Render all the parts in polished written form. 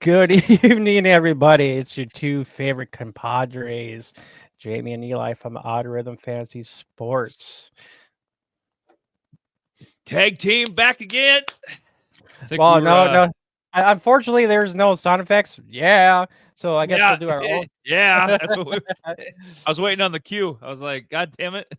Good evening, everybody. It's your two favorite compadres, Jamie and Eli from Odd Rhythm Fantasy Sports. Tag team back again. I think we Well, were, no. Unfortunately, there's no sound effects. Yeah, so I guess yeah, we'll do our own. yeah. That's what we. I was waiting on the cue. I was like, God damn it.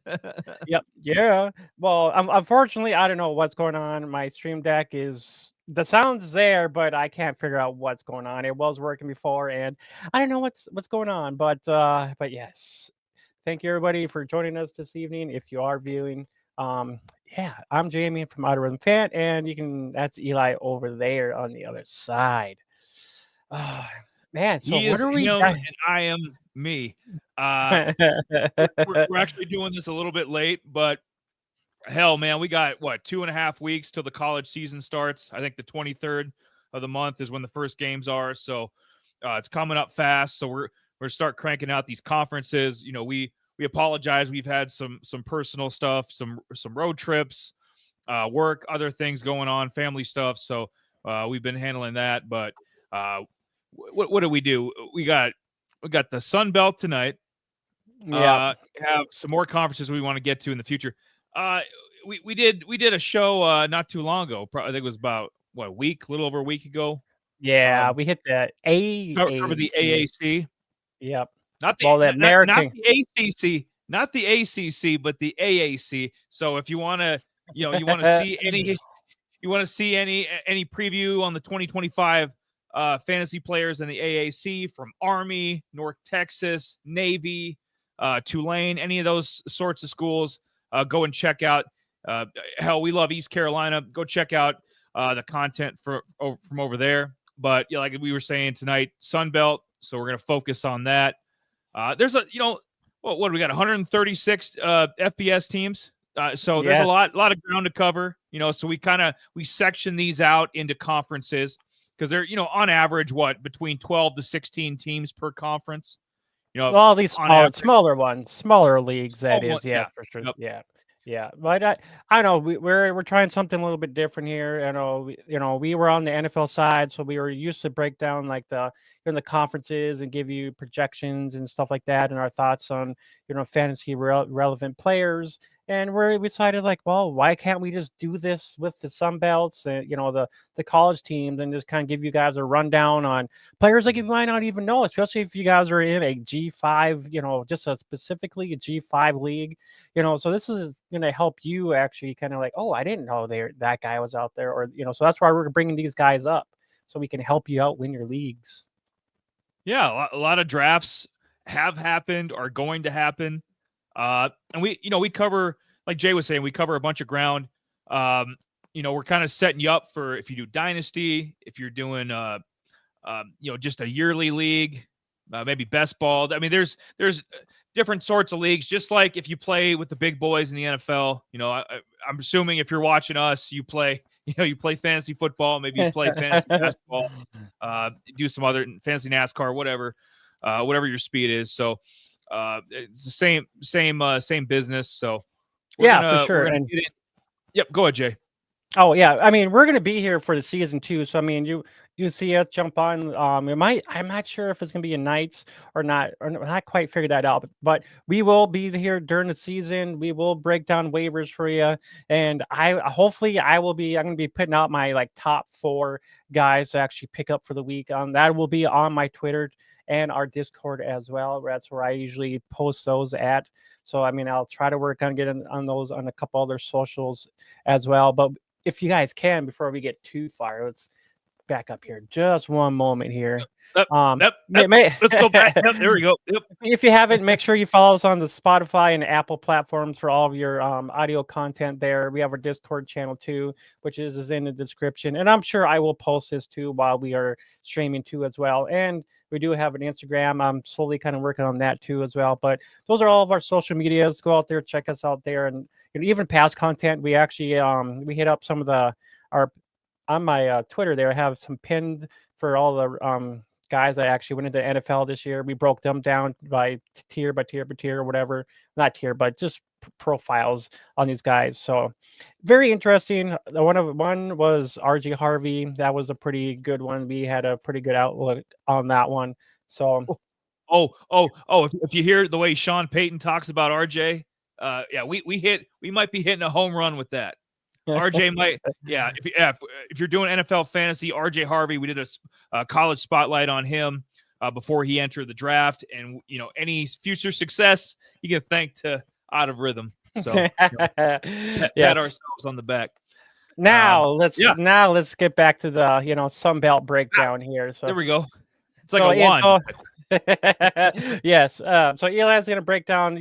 Yep. Yeah. Well, unfortunately, I don't know what's going on. My stream deck is the sound's there, but I can't figure out what's going on. It was working before, and I don't know what's going on. But yes, thank you everybody for joining us this evening. If you are viewing, um, yeah, I'm Jamie from Outer Rhythm Fan, and that's Eli over there on the other side. Oh, man, so He what is are we? him, and I am me. Uh, we're actually doing this a little bit late, but hell, man, we got what 2.5 weeks till the college season starts. I think the 23rd of the month is when the first games are. So it's coming up fast. So we're gonna start cranking out these conferences. We apologize. We've had some personal stuff, some road trips, work, other things going on, family stuff. So we've been handling that. But uh, what do we do? We got the Sun Belt tonight. Yeah. Have some more conferences we want to get to in the future. Uh, we did a show not too long ago. I think it was about what a week, a little over a week ago. Yeah, we hit the Cover the AAC. AAC, Yep. not the Well, the not American. the ACC, not the ACC, but the AAC. So if you want to, you want to see any, any preview on the 2025 fantasy players in the AAC from Army, North Texas, Navy, Tulane, any of those sorts of schools, go and check out. Uh, Hell, we love East Carolina. Go check out the content from over there. But yeah, like we were saying tonight, Sun Belt. So we're gonna focus on that. There's what do we got? 136 FBS teams. So there's a Yes. lot of ground to cover. So we section these out into conferences because they're on average between 12 to 16 teams per conference. Well, these On average. smaller ones, smaller leagues, that Oh, is, yeah. yes, for sure. Yep. Yeah, yeah. But I know we're trying something a little bit different here. We were on the NFL side, so we were used to break down like the conferences and give you projections and stuff like that, and our thoughts on fantasy relevant players. And we decided like, well, why can't we just do this with the Sun Belts and the college teams and just kind of give you guys a rundown on players like you might not even know, especially if you guys are in a G5, just specifically a G5 league, so this is going to help you actually kind of like, oh, I didn't know that guy was out there, or, so that's why we're bringing these guys up so we can help you out win your leagues. Yeah, a lot of drafts have happened, are going to happen. And we cover, like Jay was saying, we cover a bunch of ground. We're kind of setting you up for if you do dynasty, if you're doing just a yearly league, maybe best ball. I mean, there's different sorts of leagues. Just like if you play with the big boys in the NFL, I'm assuming if you're watching us, you play fantasy football, maybe you play fantasy basketball, do some other fantasy NASCAR, whatever your speed is. So it's the same business. So Yeah, for we're sure. gonna And get it. Yep, go ahead, Jay. oh yeah, I mean we're gonna be here for the season too. So I mean you see us jump on. I'm not sure if it's gonna be a nights or not, not quite figured that out. But we will be here during the season. We will break down waivers for you, and I'm gonna be putting out my like top 4 guys to actually pick up for the week. That will be on my Twitter and our Discord as well. That's where I usually post those at. So I mean I'll try to work on getting on those on a couple other socials as well. But if you guys can, before we get too far, let's back up here just one moment here. Yep, Um, yep, may, yep. may, Let's go back. Yep, there we go. Yep. if you haven't, make sure you follow us on the Spotify and Apple platforms for all of your audio content there. We have our Discord channel too, which is in the description. And I'm sure I will post this too while we are streaming too as well. And we do have an Instagram. I'm slowly kind of working on that too as well. But those are all of our social medias. Go out there, check us out there. And even past content, we actually we hit up some of our on my Twitter there. I have some pinned for all the guys that actually went into the NFL this year. We broke them down by tier or whatever. Not tier, but just profiles on these guys. So very interesting. One was RJ Harvey. That was a pretty good one. We had a pretty good outlook on that one. So If you hear the way Sean Payton talks about RJ, yeah, we might be hitting a home run with that. RJ might, yeah. If you're doing NFL fantasy, RJ Harvey, we did a college spotlight on him before he entered the draft, and any future success you can thank to Out of Rhythm. So pat yes. ourselves on the back. Now let's get back to the Sunbelt breakdown here. So there we go. It's like so, a wand. yes. So Eli's going to break down,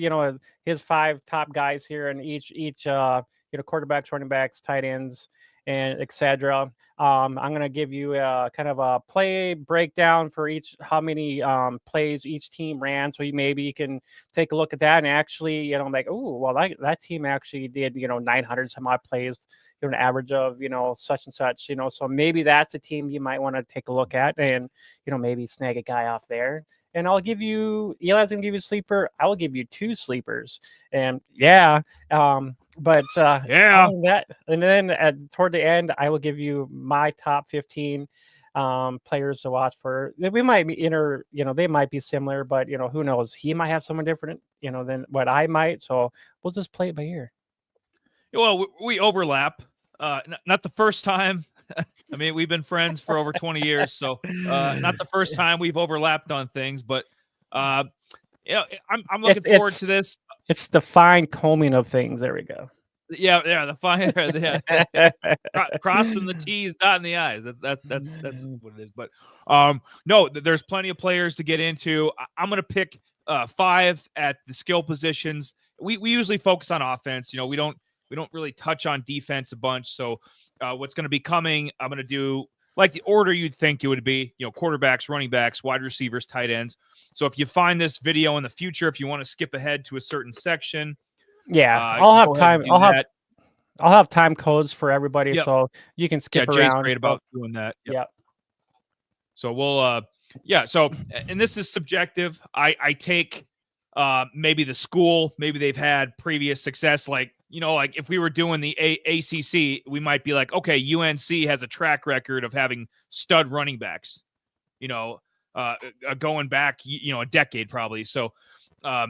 his 5 top guys here, and each quarterbacks, running backs, tight ends, and etc. I'm going to give you kind of a play breakdown for each, how many plays each team ran. So maybe you can take a look at that and actually, like, oh, well, that team actually did, 900 some odd plays, an average of, such and such, so maybe that's a team you might want to take a look at and, maybe snag a guy off there. And I'll give you, Eli's going to give you a sleeper. I will give you 2 sleepers. And yeah. But that, and then toward the end, I will give you my top 15 players to watch for. We might be they might be similar, but who knows? He might have someone different, than what I might. So we'll just play it by ear. Well, we overlap. Not the first time. I mean, we've been friends for over 20 years, so not the first time we've overlapped on things. But I'm looking forward to this. It's the fine combing of things. There we go. Yeah, the fine, crossing the T's, dotting the I's. That's what it is. But no, there's plenty of players to get into. I'm gonna pick 5 at the skill positions. We usually focus on offense. We don't really touch on defense a bunch. So what's going to be coming, I'm going to do like the order you'd think it would be, quarterbacks, running backs, wide receivers, tight ends. So if you find this video in the future, if you want to skip ahead to a certain section, I'll have time. I'll have time codes for everybody, so you can skip around. Jay's great about doing that. Yep. So we'll, So, and this is subjective. I take maybe the school, maybe they've had previous success, like if we were doing the ACC, we might be like, okay, UNC has a track record of having stud running backs, going back, a decade probably. So, I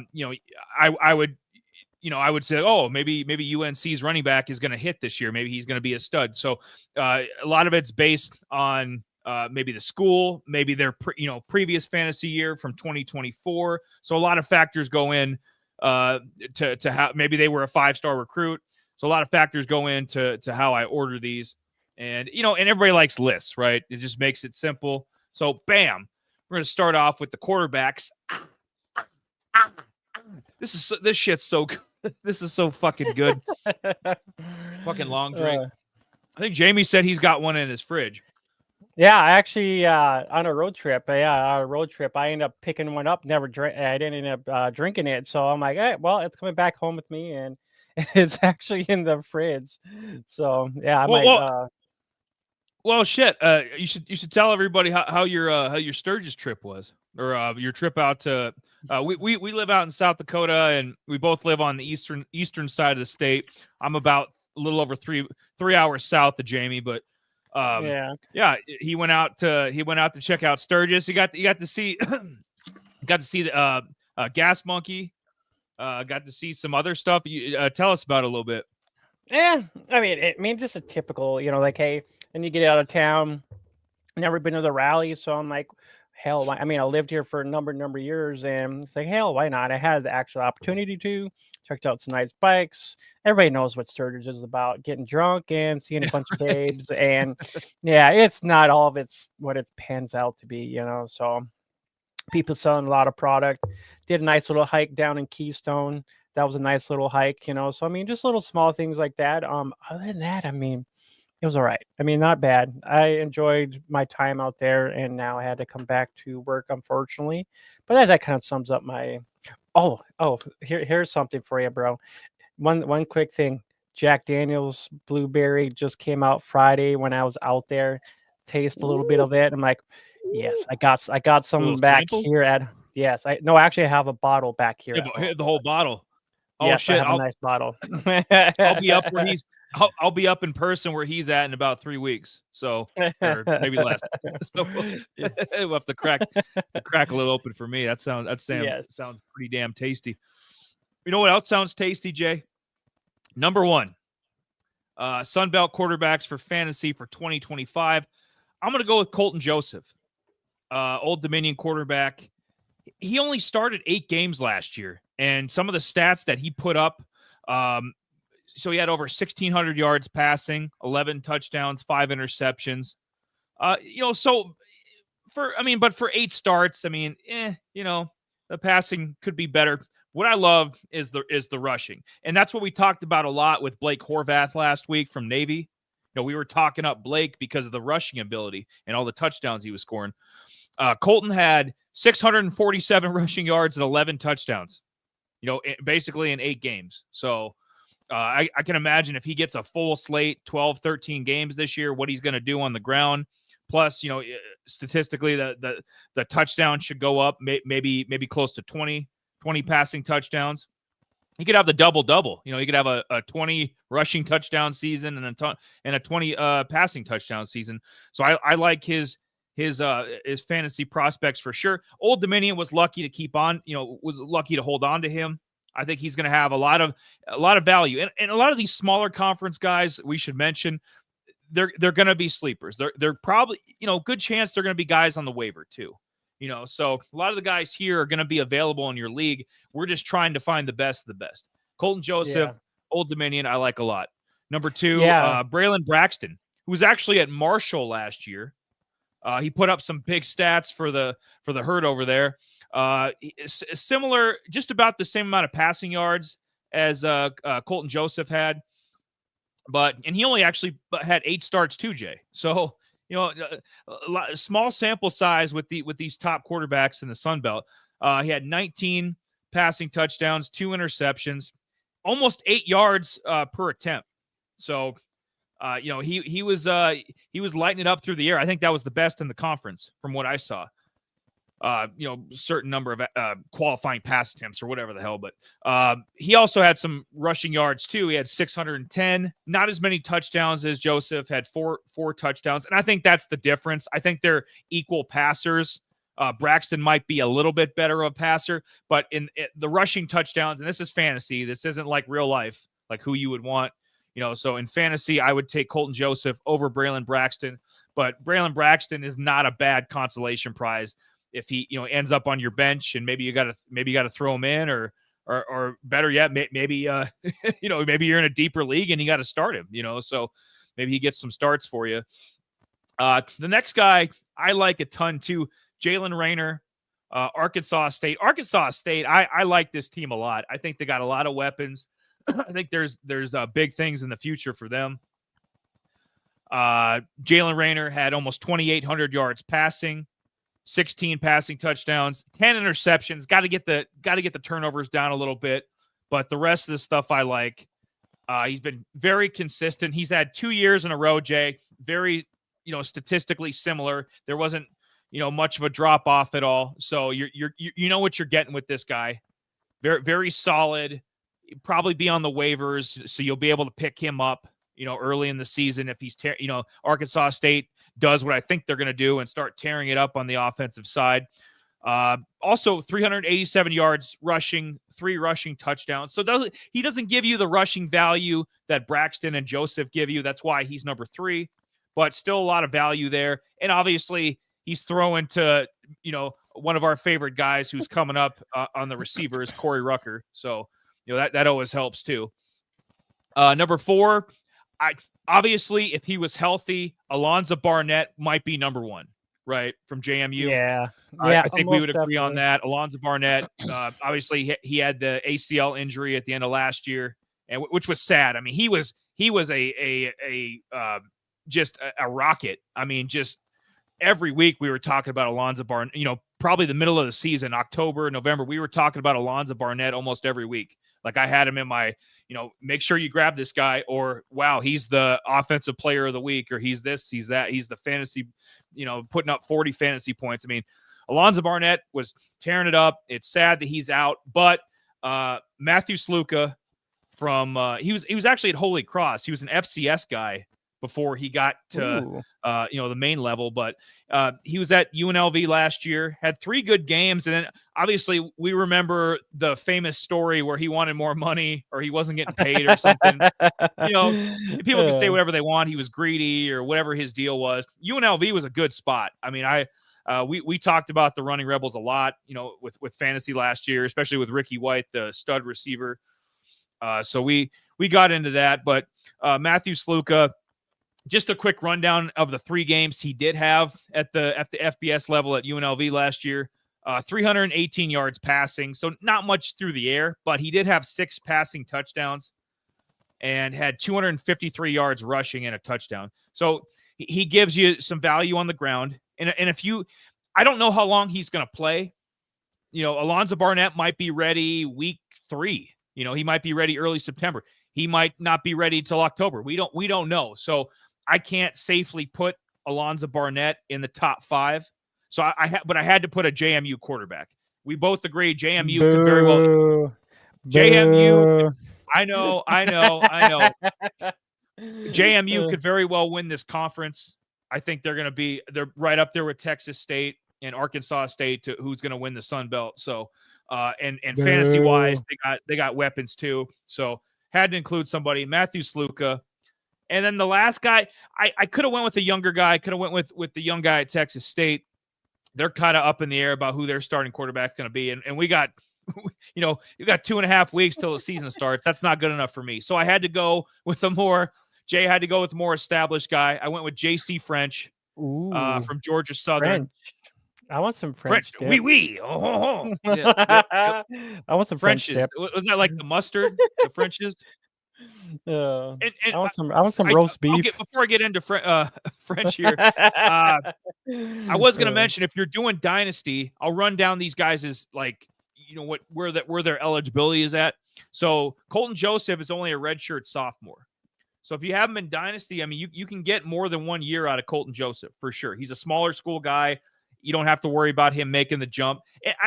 would say, oh, maybe UNC's running back is going to hit this year. Maybe he's going to be a stud. So, a lot of it's based on maybe the school, maybe their previous fantasy year from 2024. So a lot of factors go in to how maybe they were a 5-star recruit. So a lot of factors go into how I order these, and and everybody likes lists, right? It just makes it simple. So bam, we're gonna start off with the quarterbacks. This shit's so good. This is so fucking good. Fucking long drink. I think Jamie said he's got one in his fridge. Yeah, I actually on a road trip. I ended up picking one up. I didn't end up drinking it. So I'm like, hey, well, it's coming back home with me, and it's actually in the fridge. So yeah, well, shit. You should tell everybody how your Sturgis trip was, or your trip out to. We live out in South Dakota, and we both live on the eastern side of the state. I'm about a little over three hours south of Jamie, but. He went out to check out Sturgis. You got to see the Gas Monkey. Got to see some other stuff. You tell us about it a little bit. Yeah, I mean, just a typical, like, hey, and you get out of town. Never been to the rally, so I'm like, hell, I lived here for a number of years, and it's like, hell, why not? I had the actual opportunity to. Checked out some nice bikes. Everybody knows what Sturgis is about: getting drunk and seeing a bunch of babes. And yeah, it's not all of it's what it pans out to be, So people selling a lot of product. Did a nice little hike down in Keystone. That was a nice little hike, So just little small things like that. Other than that, it was all right. Not bad. I enjoyed my time out there, and now I had to come back to work, unfortunately. But that kind of sums up my. Oh, here's something for you, bro. One quick thing. Jack Daniel's Blueberry just came out Friday when I was out there. Taste a little bit of it. I'm like, yes, I got some back sample? here at. Yes, I actually have a bottle back here. The whole bottle. Oh Yes, I shit! have a nice bottle. I'll be up where he's. I'll be up in person where he's at in about 3 weeks. So, or maybe less. So Yeah. we'll have to crack a little open for me. Yes. Sounds pretty damn tasty. You know what else sounds tasty, Jay? Number one, Sunbelt quarterbacks for fantasy for 2025. I'm going to go with Colton Joseph, Old Dominion quarterback. He only started 8 games last year, and some of the stats that he put up, so he had over 1,600 yards passing, 11 touchdowns, 5 interceptions. So but for 8 starts, the passing could be better. What I love is the rushing, and that's what we talked about a lot with Blake Horvath last week from Navy. We were talking up Blake because of the rushing ability and all the touchdowns he was scoring. Colton had 647 rushing yards and 11 touchdowns, basically in 8 games. So I can imagine if he gets a full slate, 12, 13 games this year, what he's going to do on the ground. Plus, statistically, the touchdown should go up, maybe close to 20 passing touchdowns. He could have the double-double. He could have a 20 rushing touchdown season and a 20 passing touchdown season. So I like his fantasy prospects for sure. Old Dominion was lucky to keep on, was lucky to hold on to him. I think he's going to have a lot of value. And a lot of these smaller conference guys, we should mention, they're going to be sleepers. They're probably, good chance they're going to be guys on the waiver too. So a lot of the guys here are going to be available in your league. We're just trying to find the best of the best. Colton Joseph, Old Dominion, I like a lot. Number 2, Braylon Braxton, who was actually at Marshall last year. He put up some big stats for the herd over there. Similar, just about the same amount of passing yards as Colton Joseph had. And he only actually had 8 starts too, Jay. So, a small sample size with these top quarterbacks in the Sun Belt. He had 19 passing touchdowns, 2 interceptions, almost 8 yards per attempt. So, he was lighting it up through the air. I think that was the best in the conference from what I saw. Certain number of qualifying pass attempts or whatever the hell. But he also had some rushing yards too. He had 610, not as many touchdowns as Joseph, had four touchdowns. And I think that's the difference. I think they're equal passers. Braxton might be a little bit better of a passer, but in the rushing touchdowns, and this is fantasy, this isn't like real life, like who you would want. So in fantasy, I would take Colton Joseph over Braylon Braxton, but Braylon Braxton is not a bad consolation prize if he ends up on your bench, and maybe you got to throw him in, or better yet, maybe maybe you're in a deeper league and you got to start him. So maybe he gets some starts for you. The next guy I like a ton too, Jalen Rayner, Arkansas State. I like this team a lot. I think they got a lot of weapons. I think there's big things in the future for them. Jalen Rayner had almost 2,800 yards passing, 16 passing touchdowns, 10 interceptions. Got to get the turnovers down a little bit, but the rest of the stuff I like. He's been very consistent. He's had 2 years in a row, Jay. Very, statistically similar. There wasn't, much of a drop off at all. So you know what you're getting with this guy. Very, very solid. Probably be on the waivers, so you'll be able to pick him up, early in the season if he's, Arkansas State does what I think they're going to do and start tearing it up on the offensive side. Also 387 yards rushing, 3 rushing touchdowns. So he doesn't give you the rushing value that Braxton and Joseph give you. That's why he's number 3, but still a lot of value there. And obviously he's throwing to, one of our favorite guys who's coming up on the receivers, Corey Rucker. So, that always helps too. Number 4, obviously, if he was healthy, Alonzo Barnett might be number 1, right, from JMU. Yeah. I think we would agree on that. Alonzo Barnett, obviously, he had the ACL injury at the end of last year, and which was sad. I mean, he was just a rocket. I mean, just every week we were talking about Alonzo Barnett. Probably the middle of the season, October, November, we were talking about Alonzo Barnett almost every week. Like I had him in my, make sure you grab this guy, or wow, he's the offensive player of the week, or he's this, he's that, he's the fantasy, putting up 40 fantasy points. I mean, Alonzo Barnett was tearing it up. It's sad that he's out, but Matthew Sluka from he was actually at Holy Cross. He was an FCS guy before he got to the main level, but he was at UNLV last year, had 3 good games, and then obviously we remember the famous story where he wanted more money or he wasn't getting paid or something. People can say whatever they want. He was greedy or whatever his deal was. UNLV was a good spot. I mean, we talked about the Running Rebels a lot, with fantasy last year, especially with Ricky White, the stud receiver. So we got into that, but Matthew Sluka, just a quick rundown of the 3 games he did have at the FBS level at UNLV last year. 318 yards passing, so not much through the air, but he did have 6 passing touchdowns and had 253 yards rushing and a touchdown. So he gives you some value on the ground. And if I don't know how long he's going to play. Alonzo Barnett might be ready week 3. He might be ready early September. He might not be ready till October. We don't know. So I can't safely put Alonzo Barnett in the top 5. So I had to put a JMU quarterback. We both agree JMU could very well. JMU. I know. JMU could very well win this conference. I think they're right up there with Texas State and Arkansas State to who's going to win the Sun Belt. So, and fantasy wise, they got weapons too. So had to include somebody. Matthew Sluka. And then the last guy, I could have went with a younger guy. I could have went with the young guy at Texas State. They're kind of up in the air about who their starting quarterback is going to be. And we got, you got 2.5 weeks till the season starts. That's not good enough for me. So I had to go with Jay had to go with a more established guy. I went with J.C. French from Georgia Southern. French. I want some French. Oui. Oh. Yep. I want some French. Wasn't that like the mustard? The Frenches? Yeah. I want some roast beef. Before I get into French here, I was going to mention, if you're doing Dynasty, I'll run down these guys' where their eligibility is at. So Colton Joseph is only a redshirt sophomore. So if you have him in Dynasty, I mean, you can get more than 1 year out of Colton Joseph for sure. He's a smaller school guy. You don't have to worry about him making the jump.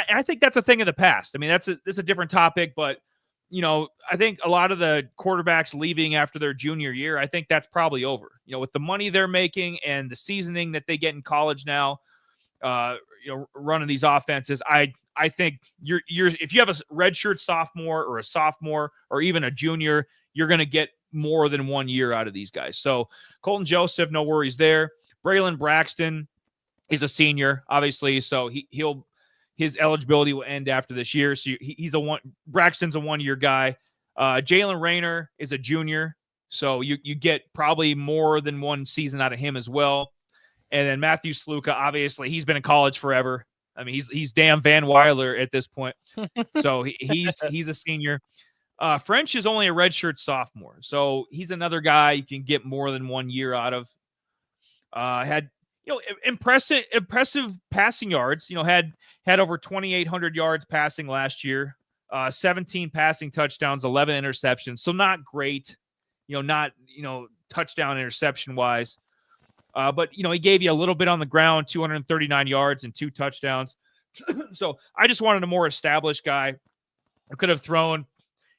I think that's a thing of the past. I mean, that's a different topic, but I think a lot of the quarterbacks leaving after their junior year, I think that's probably over. With the money they're making and the seasoning that they get in college now, running these offenses, I think if you have a redshirt sophomore or a sophomore or even a junior, you're going to get more than 1 year out of these guys. So Colton Joseph, no worries there. Braylon Braxton is a senior, obviously, so his eligibility will end after this year. So Braxton's a 1 year guy. Jalen Rayner is a junior, so you get probably more than 1 season out of him as well. And then Matthew Sluka, obviously, he's been in college forever. I mean, he's damn Van Weiler at this point. So he's a senior. French is only a redshirt sophomore, so he's another guy you can get more than 1 year out of. Had impressive passing yards. Had over 2,800 yards passing last year. 17 passing touchdowns, 11 interceptions. So not great. Not touchdown interception wise. But he gave you a little bit on the ground, 239 yards and 2 touchdowns. So I just wanted a more established guy. I could have thrown.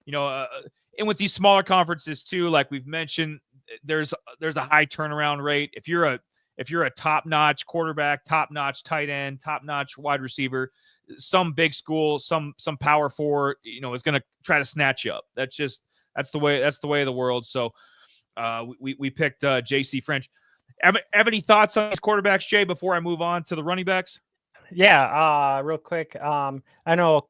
And with these smaller conferences too, like we've mentioned, there's a high turnaround rate. If you're a top-notch quarterback, top-notch tight end, top-notch wide receiver, some big school, some power four, is going to try to snatch you up. That's the way of the world. So we picked J.C. French. Have any thoughts on these quarterbacks, Jay, before I move on to the running backs? Yeah, real quick. I know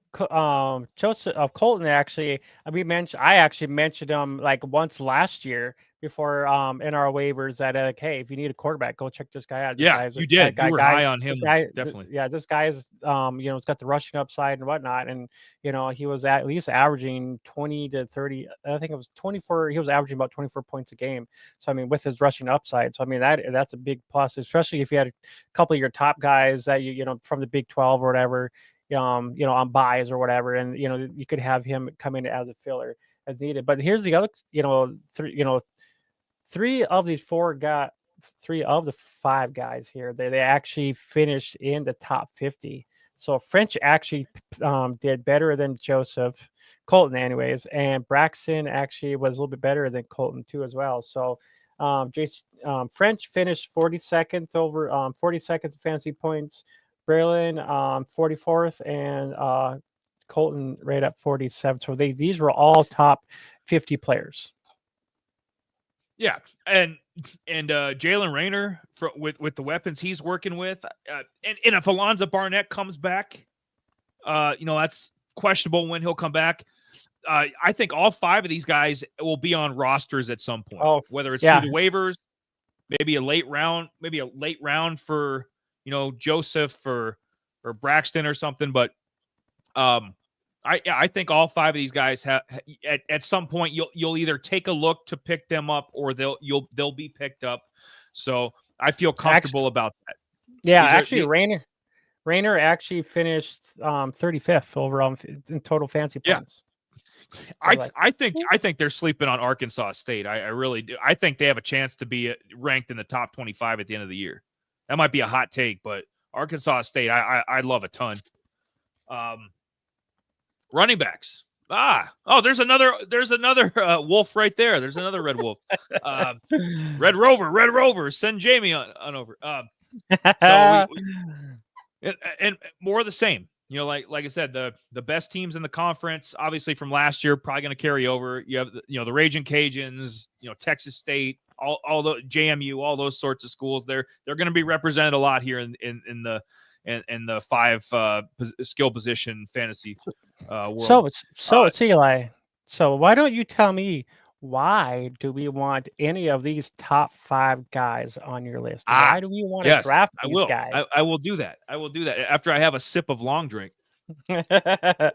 Joseph Colton actually. I actually mentioned him like once last year before in our waivers that hey, if you need a quarterback, go check this guy out. You did. You were high on him, definitely. This guy is it's got the rushing upside and whatnot, and he was at least averaging 20 to 30. I think it was 24. He was averaging about 24 points a game. So with his rushing upside, so that's a big plus, especially if you had a couple of your top guys that from the Big 12 or whatever, on buys or whatever, and you could have him come in as a filler as needed. But here's the other, three of the 5 guys here, they actually finished in the top 50. So French actually did better than Joseph Colton, anyways, and Braxton actually was a little bit better than Colton too as well. So French finished 42nd over 42nd fantasy points. Braylon 44th, and Colton right at 47th. So these were all top 50 players. Yeah, and Jalen Rayner with the weapons he's working with, and if Alonzo Barnett comes back, that's questionable when he'll come back. I think all 5 of these guys will be on rosters at some point, whether it's through the waivers, maybe a late round for Joseph or Braxton or something. But I think all 5 of these guys have at some point you'll either take a look to pick them up or they'll be picked up. So I feel comfortable about that. Yeah, actually, Rayner actually finished 35th overall in total fantasy points. So I think they're sleeping on Arkansas State. I really do. I think they have a chance to be ranked in the top 25 at the end of the year. That might be a hot take, but Arkansas State I love a ton. Running backs. There's another wolf right there. There's another red wolf. Red Rover. Send Jamie on over. So and more of the same. Like I said, the best teams in the conference, obviously from last year, probably going to carry over. You have the Raging Cajuns, Texas State, all the JMU, all those sorts of schools. They're going to be represented a lot here in the 5 skill position fantasy world. So it's Eli. So why don't you tell me, why do we want any of these top 5 guys on your list? Why do we want to draft these guys? I will do that. After I have a sip of long drink. It's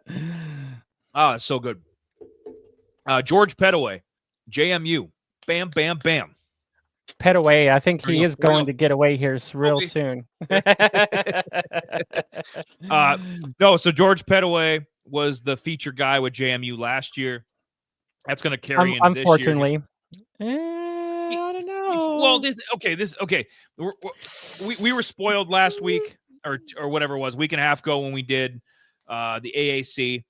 so good. George Pettaway, JMU. Bam, bam, bam. Pettaway, I think he is going to get away here real soon. No, so George Pettaway was the feature guy with JMU last year. That's going to carry into unfortunately. This year. I don't know. Well, we were spoiled last week or whatever it was, week and a half ago when we did the AAC.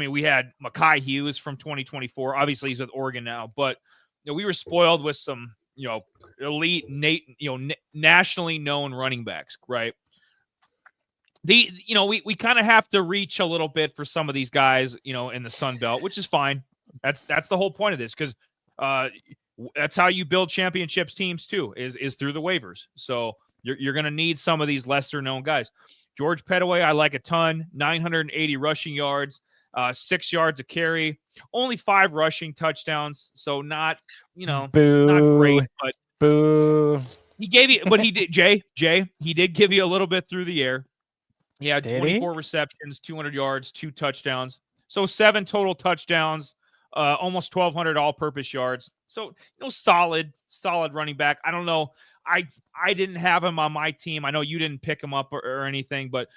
We had Mekhi Hughes from 2024. Obviously, he's with Oregon now, but we were spoiled with some elite, nationally known running backs, right? We kind of have to reach a little bit for some of these guys, in the Sun Belt, which is fine. That's the whole point of this, because that's how you build championships teams too, is through the waivers. So you're going to need some of these lesser known guys. George Pettaway, I like a ton. 980 rushing yards, 6 yards a carry, only 5 rushing touchdowns. So not not great, but boo. He gave you, but he did. Jay, he did give you a little bit through the air. He had 24 receptions, 200 yards, 2 touchdowns. So 7 total touchdowns, almost 1,200 all-purpose yards. So solid running back. I don't know. I didn't have him on my team. I know you didn't pick him up or anything, but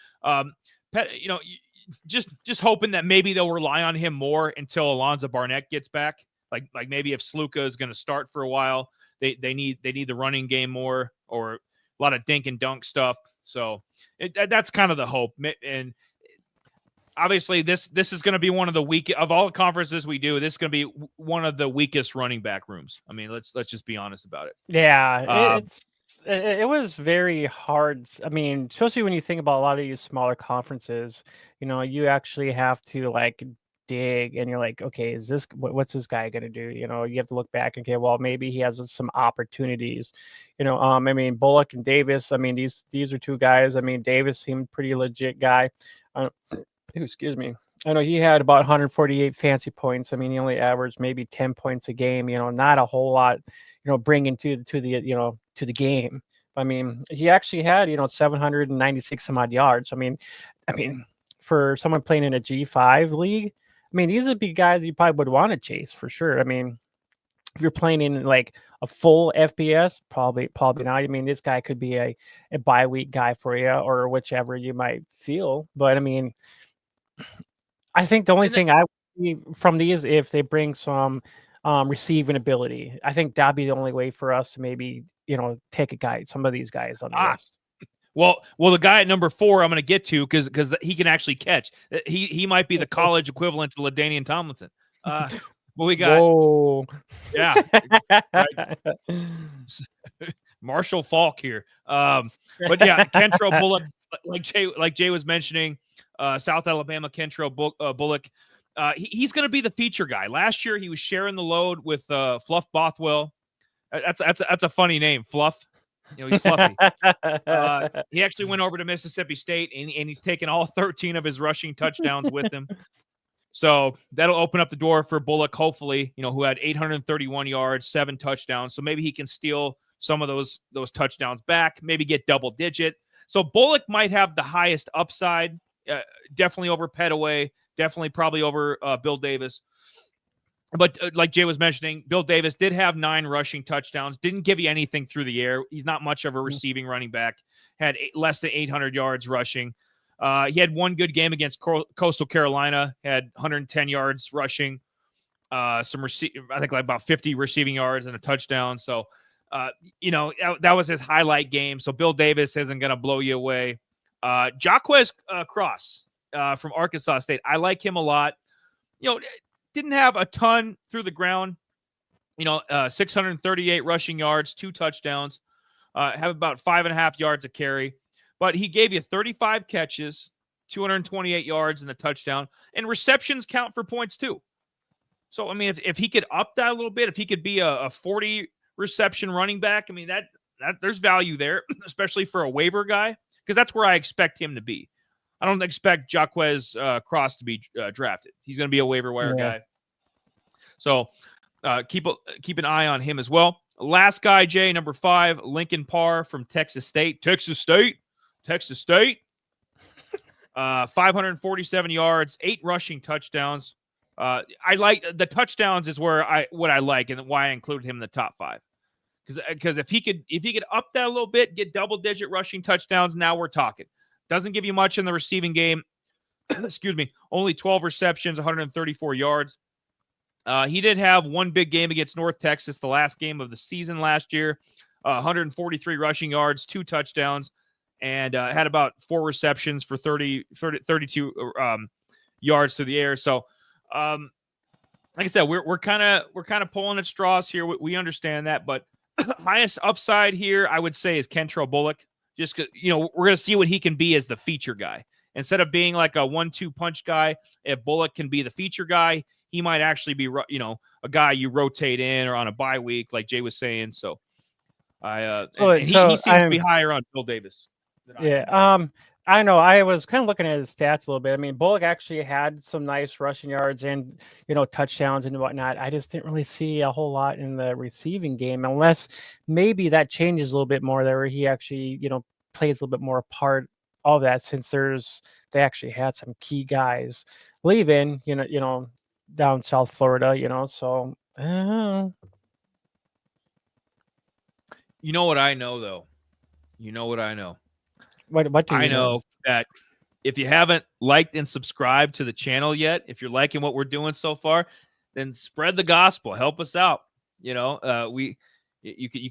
just hoping that maybe they'll rely on him more until Alonzo Barnett gets back. Like maybe if Sluka is going to start for a while, they need the running game more, or a lot of dink and dunk stuff. So that's kind of the hope. And obviously this is going to be one of the weak of all the conferences we do. This is going to be one of the weakest running back rooms. I mean, let's just be honest about it. Yeah, it was very hard. I mean, especially when you think about a lot of these smaller conferences, you actually have to like dig, and you're like, okay, what's this guy going to do? You have to look back and, okay, well, maybe he has some opportunities. I mean, Bullock and Davis, I mean, these are 2 guys. I mean, Davis seemed pretty legit guy. Excuse me. I know he had about 148 fancy points. I mean, he only averaged maybe 10 points a game, not a whole lot, bringing to the game. I mean, he actually had, 796 some odd yards. I mean, for someone playing in a G5 league, I mean, these would be guys you probably would want to chase for sure. I mean, if you're playing in like a full FBS, probably not. I mean, this guy could be a bye week guy for you, or whichever you might feel. But I mean, I think the only thing I see from these, if they bring some receiving ability, I think that'd be the only way for us to maybe take some of these guys on the list. Well, the guy at number 4 I'm going to get to because he can actually catch. He might be the college equivalent to LaDainian Tomlinson. But we got Whoa. yeah, right. Marshall Falk here. But yeah, Kentrell Bullock, like Jay was mentioning, South Alabama Kentrell Bullock. He's going to be the feature guy. Last year he was sharing the load with Fluff Bothwell. That's a funny name, Fluff. He's fluffy. He actually went over to Mississippi State, and he's taken all 13 of his rushing touchdowns with him. So that'll open up the door for Bullock, hopefully, who had 831 yards, 7 touchdowns. So maybe he can steal some of those touchdowns back, maybe get double digit. So Bullock might have the highest upside, definitely over Petaway, definitely probably over Bill Davis. But like Jay was mentioning, Bill Davis did have 9 rushing touchdowns, didn't give you anything through the air. He's not much of a receiving running back, had less than 800 yards rushing. He had one good game against Coastal Carolina, had 110 yards rushing, I think like about 50 receiving yards and a touchdown. So, that was his highlight game. So Bill Davis isn't going to blow you away. Jaquez Cross from Arkansas State, I like him a lot. Didn't have a ton through the ground. 638 rushing yards, 2 touchdowns, have about 5.5 yards a carry. But he gave you 35 catches, 228 yards, and a touchdown. And receptions count for points too. So, I mean, if he could up that a little bit, if he could be a 40 reception running back, I mean, that there's value there, especially for a waiver guy, because that's where I expect him to be. I don't expect Jaquez Cross to be drafted. He's going to be a waiver wire guy. So keep an eye on him as well. Last guy, Jay, number 5, Lincoln Parr from Texas State. 547 yards, 8 rushing touchdowns. I like the touchdowns is what I like and why I included him in the top 5. Because if he could up that a little bit, get double-digit rushing touchdowns, now we're talking. Doesn't give you much in the receiving game. Excuse me. Only 12 receptions, 134 yards. He did have one big game against North Texas, the last game of the season last year. 143 rushing yards, 2 touchdowns, and had about 4 receptions for 32 yards through the air. So, like I said, we're kind of pulling at straws here. We understand that, but highest upside here, I would say, is Kentrell Bullock. Just we're going to see what he can be as the feature guy instead of being like a 1-2 punch guy. If Bullock can be the feature guy, he might actually be a guy you rotate in or on a bye week, like Jay was saying. So, he seems to be higher on Bill Davis. I know. I was kind of looking at his stats a little bit. I mean, Bullock actually had some nice rushing yards and, touchdowns and whatnot. I just didn't really see a whole lot in the receiving game, unless maybe that changes a little bit more there, where he actually, plays a little bit more a part of that, since they actually had some key guys leaving, down South Florida, so. You know what I know, though? What I know? What do you know? That if you haven't liked and subscribed to the channel yet, if you're liking what we're doing so far, then spread the gospel. Help us out. You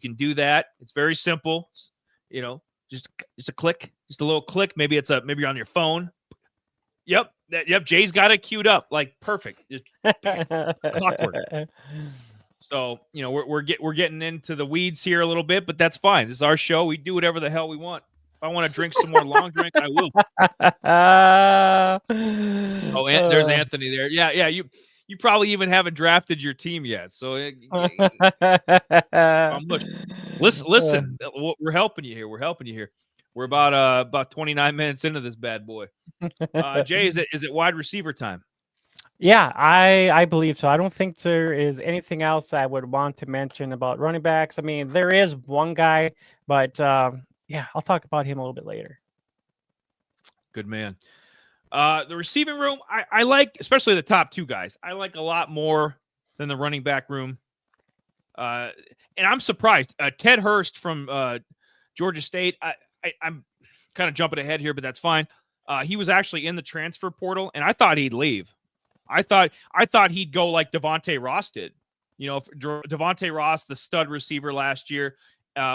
can do that. It's very simple. Just a click, just a little click. Maybe you're on your phone. Yep. Jay's got it queued up. Like perfect. Just clockwork. So, we're getting into the weeds here a little bit, but that's fine. This is our show. We do whatever the hell we want. If I want to drink some more long drink, I will. There's Anthony there. Yeah. You probably even haven't drafted your team yet. So listen, we're helping you here. We're about 29 minutes into this bad boy. Jay, is it wide receiver time? Yeah, I believe so. I don't think there is anything else I would want to mention about running backs. I mean, there is one guy, but I'll talk about him a little bit later. Good man. The receiving room, I like, especially the top 2 guys, I like a lot more than the running back room. And I'm surprised. Ted Hurst from Georgia State, I'm kind of jumping ahead here, but that's fine. He was actually in the transfer portal, and I thought he'd leave. I thought he'd go like Devontae Ross did. Devontae Ross, the stud receiver last year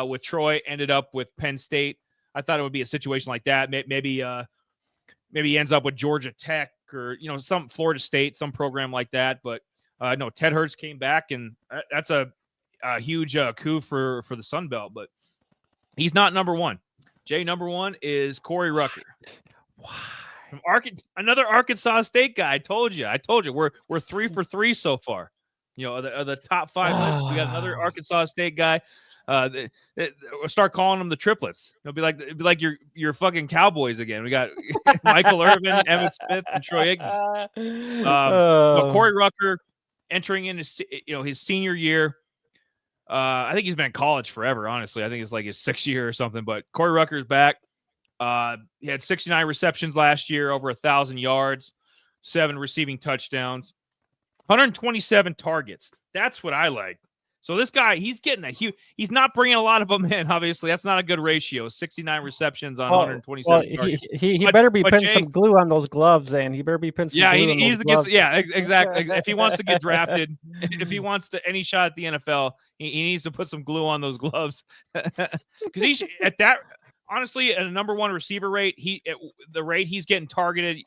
with Troy, ended up with Penn State. I thought it would be a situation like that. Maybe he ends up with Georgia Tech or some Florida State, some program like that. But no, Ted Hurst came back, and that's a huge coup for the Sun Belt. But he's not number one. Jay, number one is Corey Rucker. Why? From another Arkansas State guy. I told you. We're 3 for 3 so far. The top 5 lists. We got another Arkansas State guy. We'll start calling them the triplets. It'll be like your fucking Cowboys again. We got Michael Irvin, Emmitt Smith, and Troy Aikman. But Corey Rucker entering in his senior year. I think he's been in college forever. Honestly, I think it's like his 6th year or something. But Corey Rucker's back. He had 69 receptions last year, over 1,000 yards, 7 receiving touchdowns, 127 targets. That's what I like. So this guy, he's getting he's not bringing a lot of them in. Obviously, that's not a good ratio. 69 receptions on 127 targets. He better be putting some glue on those gloves, then. He better be putting some glue on those gloves. Exactly. If he wants to get drafted, if he wants any shot at the NFL, he needs to put some glue on those gloves. Because he's at that. Honestly, at a number 1 receiver rate, the rate he's getting targeted,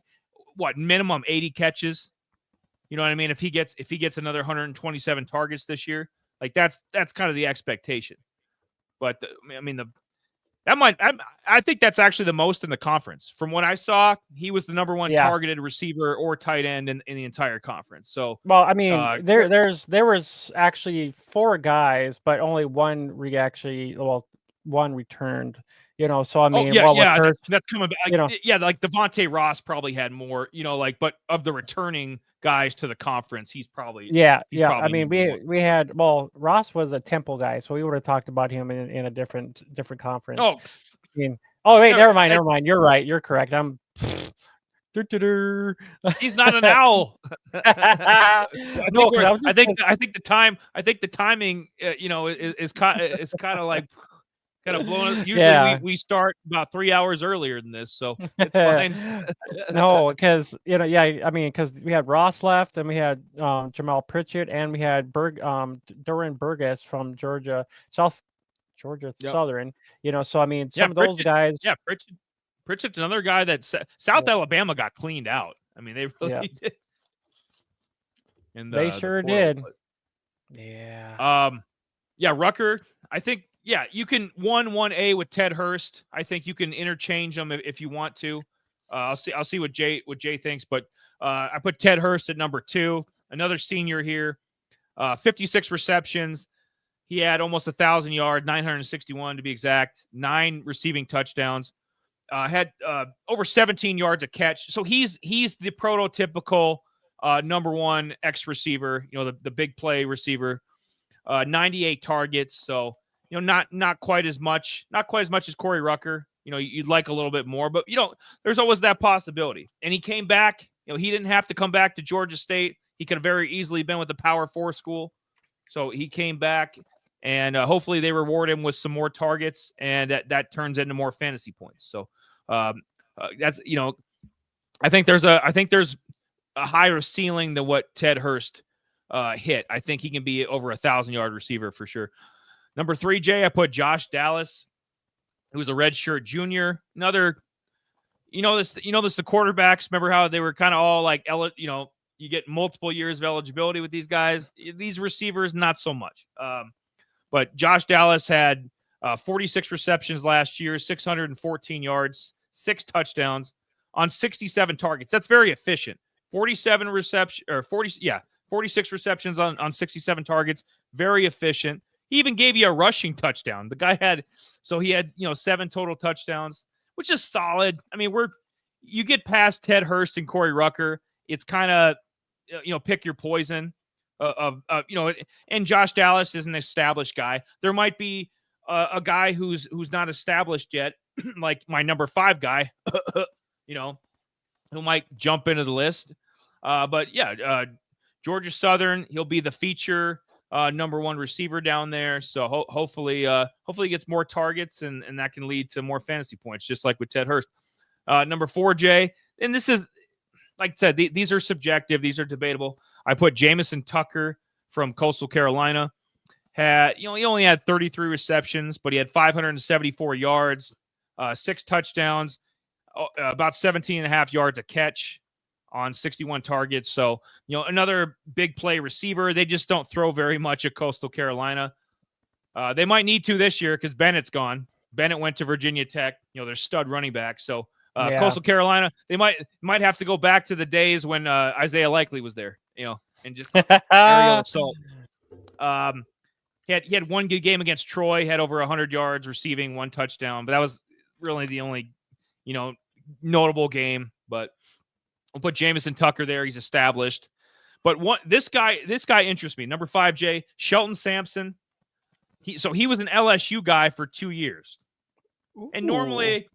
minimum 80 catches. You know what I mean? If he gets another 127 targets this year, like that's kind of the expectation. But I think that's actually the most in the conference. From what I saw, he was the number 1 targeted receiver or tight end in the entire conference. So, well, I mean, there was actually 4 guys, but only one returned. So I mean, that's coming back. Like Devontae Ross probably had more. But of the returning guys to the conference, he's probably Probably I mean, we had Ross was a Temple guy, so we would have talked about him in a different conference. Never mind. You're right. You're correct. I'm. He's not an owl. I think the timing, is kind of like. Kind of blown. Usually we start about 3 hours earlier than this, so it's fine. No, because because we had Ross left, and we had Jamal Pritchett, and we had Duran Burgess from Georgia Southern. So I mean, some of those guys. Yeah, Pritchett's another guy that South Alabama got cleaned out. I mean, they really did. And they sure did. Rucker. I think. Yeah, you can 1A with Ted Hurst. I think you can interchange them if you want to. I'll see what Jay thinks, but I put Ted Hurst at number 2. Another senior here, 56 receptions. He had almost 1,000 yards, 961 to be exact, 9 receiving touchdowns. Had over 17 yards a catch. So he's the prototypical number 1 X receiver. The big play receiver. 98 targets. So. Not quite as much as Corey Rucker. You'd like a little bit more, but there's always that possibility. And he came back. He didn't have to come back to Georgia State. He could have very easily been with the Power 4 school. So he came back, and hopefully they reward him with some more targets, and that turns into more fantasy points. So that's I think there's a higher ceiling than what Ted Hurst hit. I think he can be over 1,000-yard receiver for sure. Number 3, Jay, I put Josh Dallas, who's a redshirt junior. Another, the quarterbacks. Remember how they were kind of all like, you get multiple years of eligibility with these guys. These receivers, not so much. But Josh Dallas had 46 receptions last year, 614 yards, 6 touchdowns on 67 targets. That's very efficient. 46 receptions on 67 targets. Very efficient. He even gave you a rushing touchdown. The guy had 7 total touchdowns, which is solid. I mean, you get past Ted Hurst and Corey Rucker, it's kind of, pick your poison and Josh Dallas is an established guy. There might be a guy who's not established yet, like my number 5 guy, who might jump into the list. But Georgia Southern, he'll be the feature number 1 receiver down there. So hopefully he gets more targets and that can lead to more fantasy points, just like with Ted Hurst. Number 4, Jay, and this is, like I said, these are subjective. These are debatable. I put Jamison Tucker from Coastal Carolina. He only had 33 receptions, but he had 574 yards, 6 touchdowns, about 17 and a half yards a catch on 61 targets. So, another big play receiver. They just don't throw very much at Coastal Carolina. They might need to this year because Bennett's gone. Bennett went to Virginia Tech, their stud running back. So Coastal Carolina, they might have to go back to the days when Isaiah Likely was there, and just aerial assault. He had one good game against Troy, had over 100 yards receiving, 1 touchdown, but that was really the only, notable game. But we'll put Jamison Tucker there. He's established. But this guy interests me. Number 5, Jay, Shelton Sampson. He was an LSU guy for 2 years. Ooh. And normally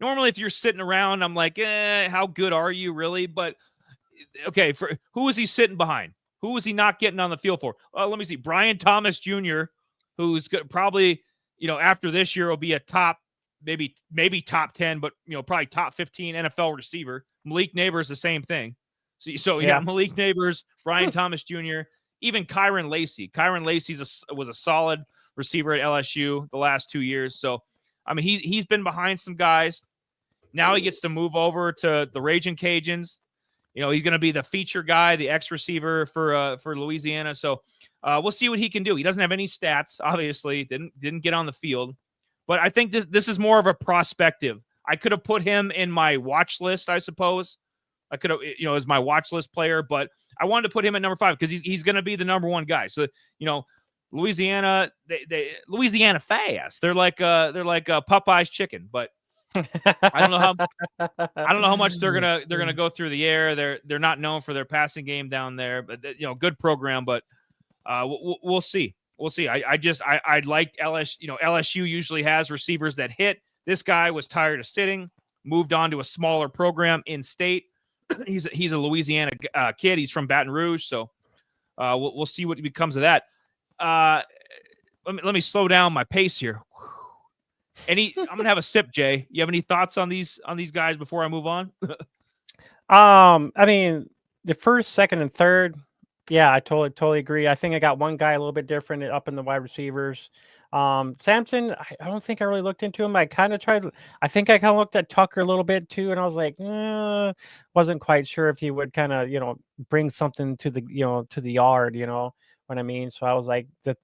if you're sitting around, I'm like, how good are you really? But okay, for who is he sitting behind? Who is he not getting on the field for? Let me see. Brian Thomas Jr., who's probably, after this year will be a top, maybe top 10, but probably top 15 NFL receiver. Malik Neighbors, the same thing. So yeah, Malik Neighbors, Brian Thomas Jr., even Kyron Lacey. Kyron Lacey was a solid receiver at LSU the last 2 years. So, I mean, he's been behind some guys. Now he gets to move over to the Raging Cajuns. He's going to be the feature guy, the X receiver for Louisiana. So we'll see what he can do. He doesn't have any stats, obviously. Didn't get on the field. But I think this is more of a prospective. I could have put him in my watch list, I suppose. I could have, as my watch list player, but I wanted to put him at number 5 because he's going to be the number 1 guy. So, Louisiana, Louisiana fast. They're like Popeye's chicken, but I don't know how much they're gonna go through the air. They're not known for their passing game down there, but good program. But we'll see. We'll see. I like LSU. LSU usually has receivers that hit. This guy was tired of sitting, moved on to a smaller program in state. He's a Louisiana kid. He's from Baton Rouge, so we'll see what becomes of that. Let me slow down my pace here. I'm gonna have a sip, Jay. You have any thoughts on these guys before I move on? I mean, the first, second, and third, yeah, I totally agree. I think I got one guy a little bit different up in the wide receivers. Sampson, I don't think I really looked into him. I kind of tried. I think I kind of looked at Tucker a little bit too, and I was like, wasn't quite sure if he would kind of bring something to the to the yard. You know what I mean? So I was like, the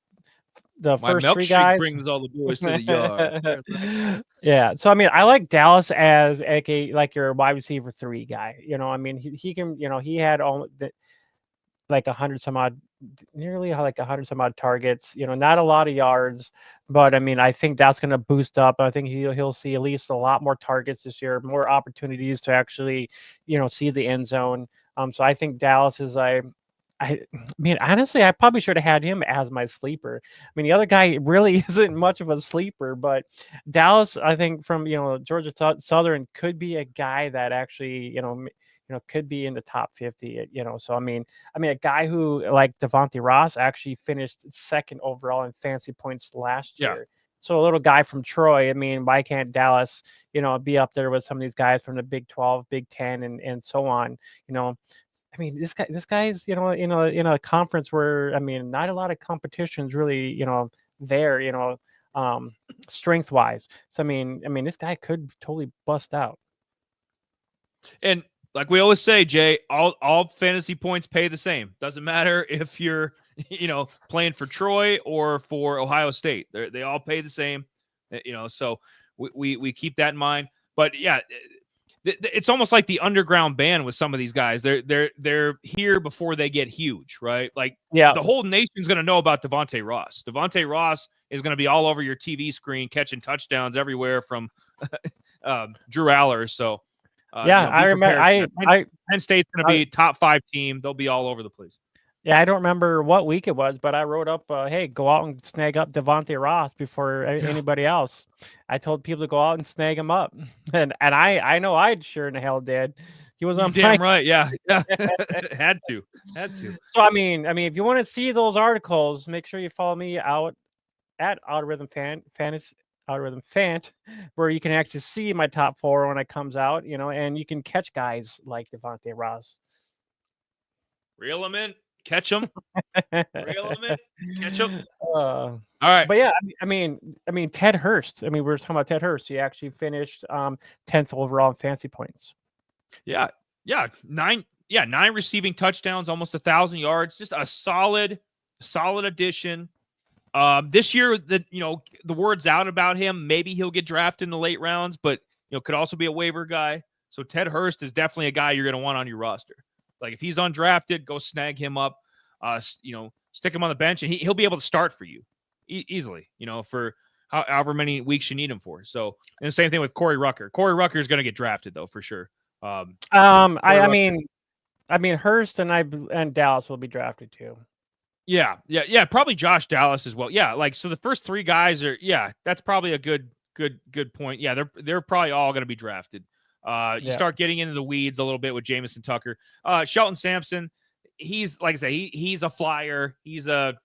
My first 3 guys brings all the boys to the yard. Yeah. So I mean, I like Dallas as like your wide receiver 3 guy. I mean, he can. He had all like 100 some odd, nearly like 100 some odd targets. Not a lot of yards, but I mean, I think that's going to boost up. I think he'll see at least a lot more targets this year, more opportunities to actually, see the end zone. So I think Dallas is I mean, honestly, I probably should have had him as my sleeper. I mean, the other guy really isn't much of a sleeper, but Dallas, I think from, Georgia Southern could be a guy that actually, could be in the top 50, So, I mean, a guy who like Devontae Ross actually finished 2nd overall in fantasy points last year. Yeah. So a little guy from Troy, I mean, why can't Dallas, be up there with some of these guys from the Big 12, Big 10, and so on, I mean, this guy's, in a conference where, I mean, not a lot of competitions really, there, strength wise. So, I mean, this guy could totally bust out. And like we always say, Jay, all fantasy points pay the same. Doesn't matter if you're, playing for Troy or for Ohio State. They all pay the same, so we keep that in mind. But yeah, it's almost like the underground band with some of these guys. They're here before they get huge, right? Like, yeah, the whole nation's going to know about Devontae Ross. Devontae Ross is going to be all over your TV screen, catching touchdowns everywhere from Drew Aller. So, yeah, I remember. Penn State's going to be top 5 team. They'll be all over the place. Yeah, I don't remember what week it was, but I wrote up, hey, go out and snag up Devontae Ross before anybody else. I told people to go out and snag him up. And I know I sure in the hell did. He was on damn right, yeah. Had to. So I mean, if you want to see those articles, make sure you follow me out at Algorithm Fant, where you can actually see my top 4 when it comes out, and you can catch guys like Devontae Ross. Reel them in. Catch them, reel them in, catch them. Uh, All right. but yeah, I mean, Ted Hurst. I mean, we were talking about Ted Hurst. He actually finished 10th overall in fantasy points. Yeah. Yeah. Nine receiving touchdowns, almost 1,000 yards. Just a solid addition. This year, the word's out about him. Maybe he'll get drafted in the late rounds, but could also be a waiver guy. So Ted Hurst is definitely a guy you're going to want on your roster. Like if he's undrafted, go snag him up. Stick him on the bench, and he'll be able to start for you easily. For however many weeks you need him for. So, and the same thing with Corey Rucker. Corey Rucker is going to get drafted though for sure. I mean, Hurst and Dallas will be drafted too. Yeah. Probably Josh Dallas as well. Yeah, like so the first three guys are. Yeah, that's probably a good point. Yeah, they're probably all going to be drafted. You start getting into the weeds a little bit with Jamison Tucker, Shelton Sampson. He's like I say, he's a flyer. He's a,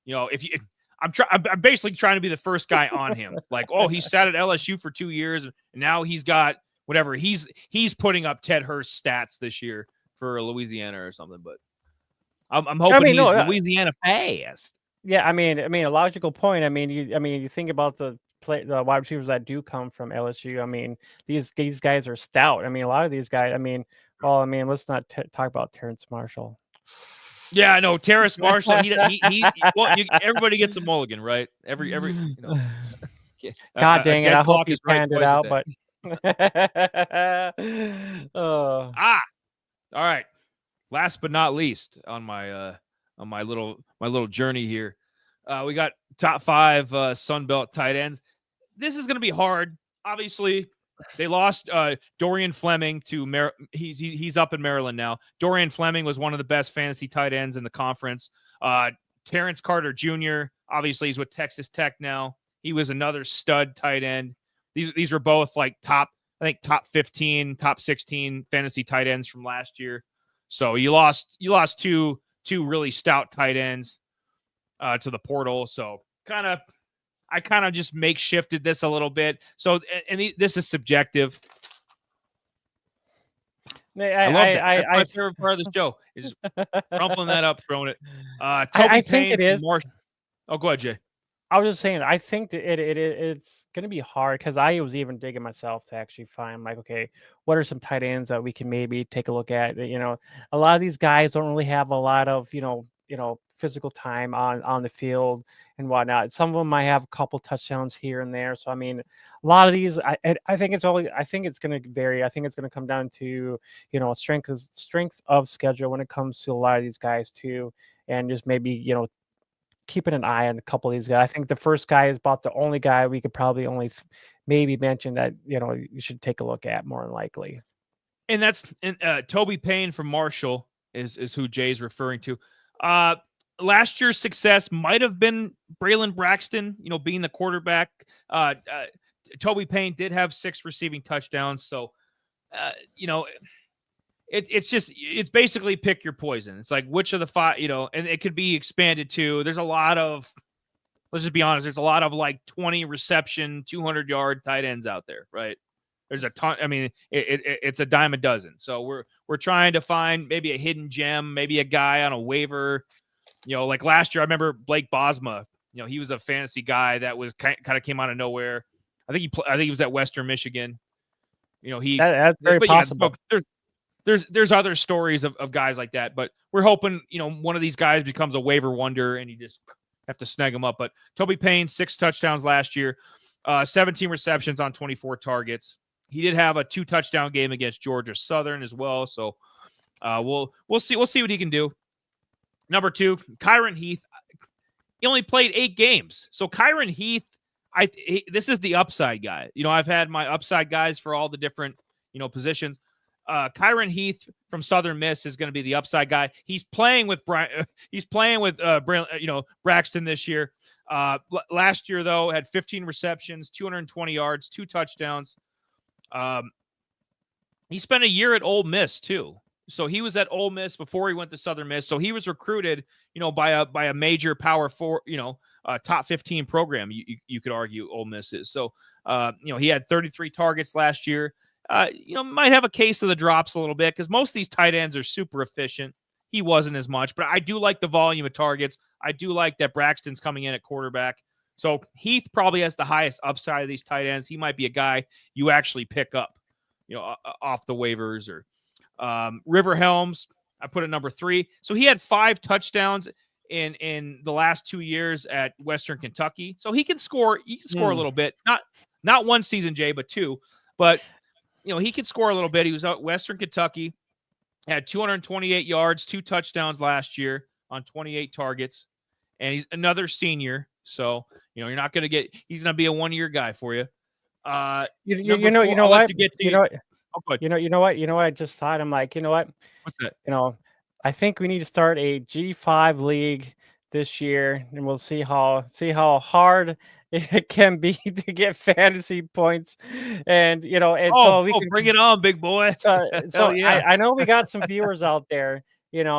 I'm basically trying to be the first guy on him. Like, oh, he sat at LSU for 2 years, and now he's got whatever. He's putting up Ted Hurst stats this year for Louisiana or something. But I'm hoping he's Louisiana fast. Yeah, I mean, a logical point. I mean, you think about the wide receivers that do come from LSU. I mean, these guys are stout. I mean, a lot of these guys. I mean, let's not talk about Terrence Marshall. Yeah, no, Terrace Marshall. Everybody gets a mulligan, right? Every God dang it! I hope you planned it out, but all right. Last but not least, on my little journey here, we got top 5 Sun Belt tight ends. This is going to be hard. Obviously, they lost Dorian Fleming to he's up in Maryland now. Dorian Fleming was one of the best fantasy tight ends in the conference. Terrence Carter Jr. obviously he's with Texas Tech now. He was another stud tight end. These were both like top 15, top 16 fantasy tight ends from last year. So you lost two really stout tight ends to the portal. So I kind of just makeshifted this a little bit. So, this is subjective. I love that. That's my favorite part of the show is crumpling that up, throwing it. I think it is. Oh, go ahead, Jay. I was just saying, I think that it's going to be hard because I was even digging myself to actually find like, okay, what are some tight ends that we can maybe take a look at? A lot of these guys don't really have a lot of, physical time on the field and whatnot. Some of them might have a couple touchdowns here and there. So, I mean, a lot of these, I think it's going to vary. I think it's going to come down to, strength of schedule when it comes to a lot of these guys too. And just maybe, keeping an eye on a couple of these guys. I think the first guy is about the only guy we could probably only maybe mention that, you should take a look at more than likely. And that's Toby Payne from Marshall is who Jay's referring to. Last year's success might have been Braylon Braxton, being the quarterback. Toby Payne did have 6 receiving touchdowns. So, it's basically pick your poison. It's like which of the 5, and it could be expanded to. There's a lot of, let's just be honest, there's a lot of like 20 reception, 200-yard tight ends out there, right? There's a ton. I mean, it's a dime a dozen. So we're trying to find maybe a hidden gem, maybe a guy on a waiver. Like last year, I remember Blake Bosma. He was a fantasy guy that was kind of came out of nowhere. I think he was at Western Michigan. That's very possible. Yeah, there's other stories of guys like that, but we're hoping one of these guys becomes a waiver wonder and you just have to snag him up. But Toby Payne, 6 touchdowns last year, 17 receptions on 24 targets. He did have a 2 touchdown game against Georgia Southern as well. So we'll see what he can do. Number 2, Kyron Heath. He only played 8 games. So Kyron Heath, this is the upside guy. I've had my upside guys for all the different positions. Kyron Heath from Southern Miss is going to be the upside guy. He's playing with Braxton this year. Last year though, had 15 receptions, 220 yards, 2 touchdowns. He spent a year at Ole Miss too. So he was at Ole Miss before he went to Southern Miss. So he was recruited, by a major Power 4, top 15 program. You could argue Ole Miss is. So, he had 33 targets last year. Might have a case of the drops a little bit because most of these tight ends are super efficient. he wasn't as much. But I do like the volume of targets. I do like that Braxton's coming in at quarterback. So Heath probably has the highest upside of these tight ends. He might be a guy you actually pick up, off the waivers. Or River Helms, I put at number 3. So he had 5 touchdowns in the last 2 years at Western Kentucky. So he can score. He can score a little bit. Not one season, Jay, but 2. But he can score a little bit. He was out Western Kentucky, had 228 yards, 2 touchdowns last year on 28 targets, and he's another senior. So you're not going to get. He's going to be a 1-year guy for you. You know what? You know what? I just thought. I'm like, you know what? What's that? I think we need to start a G5 league this year, and we'll see how hard it can be to get fantasy points. And so we can bring it on, big boy. So yeah. I know we got some viewers out there.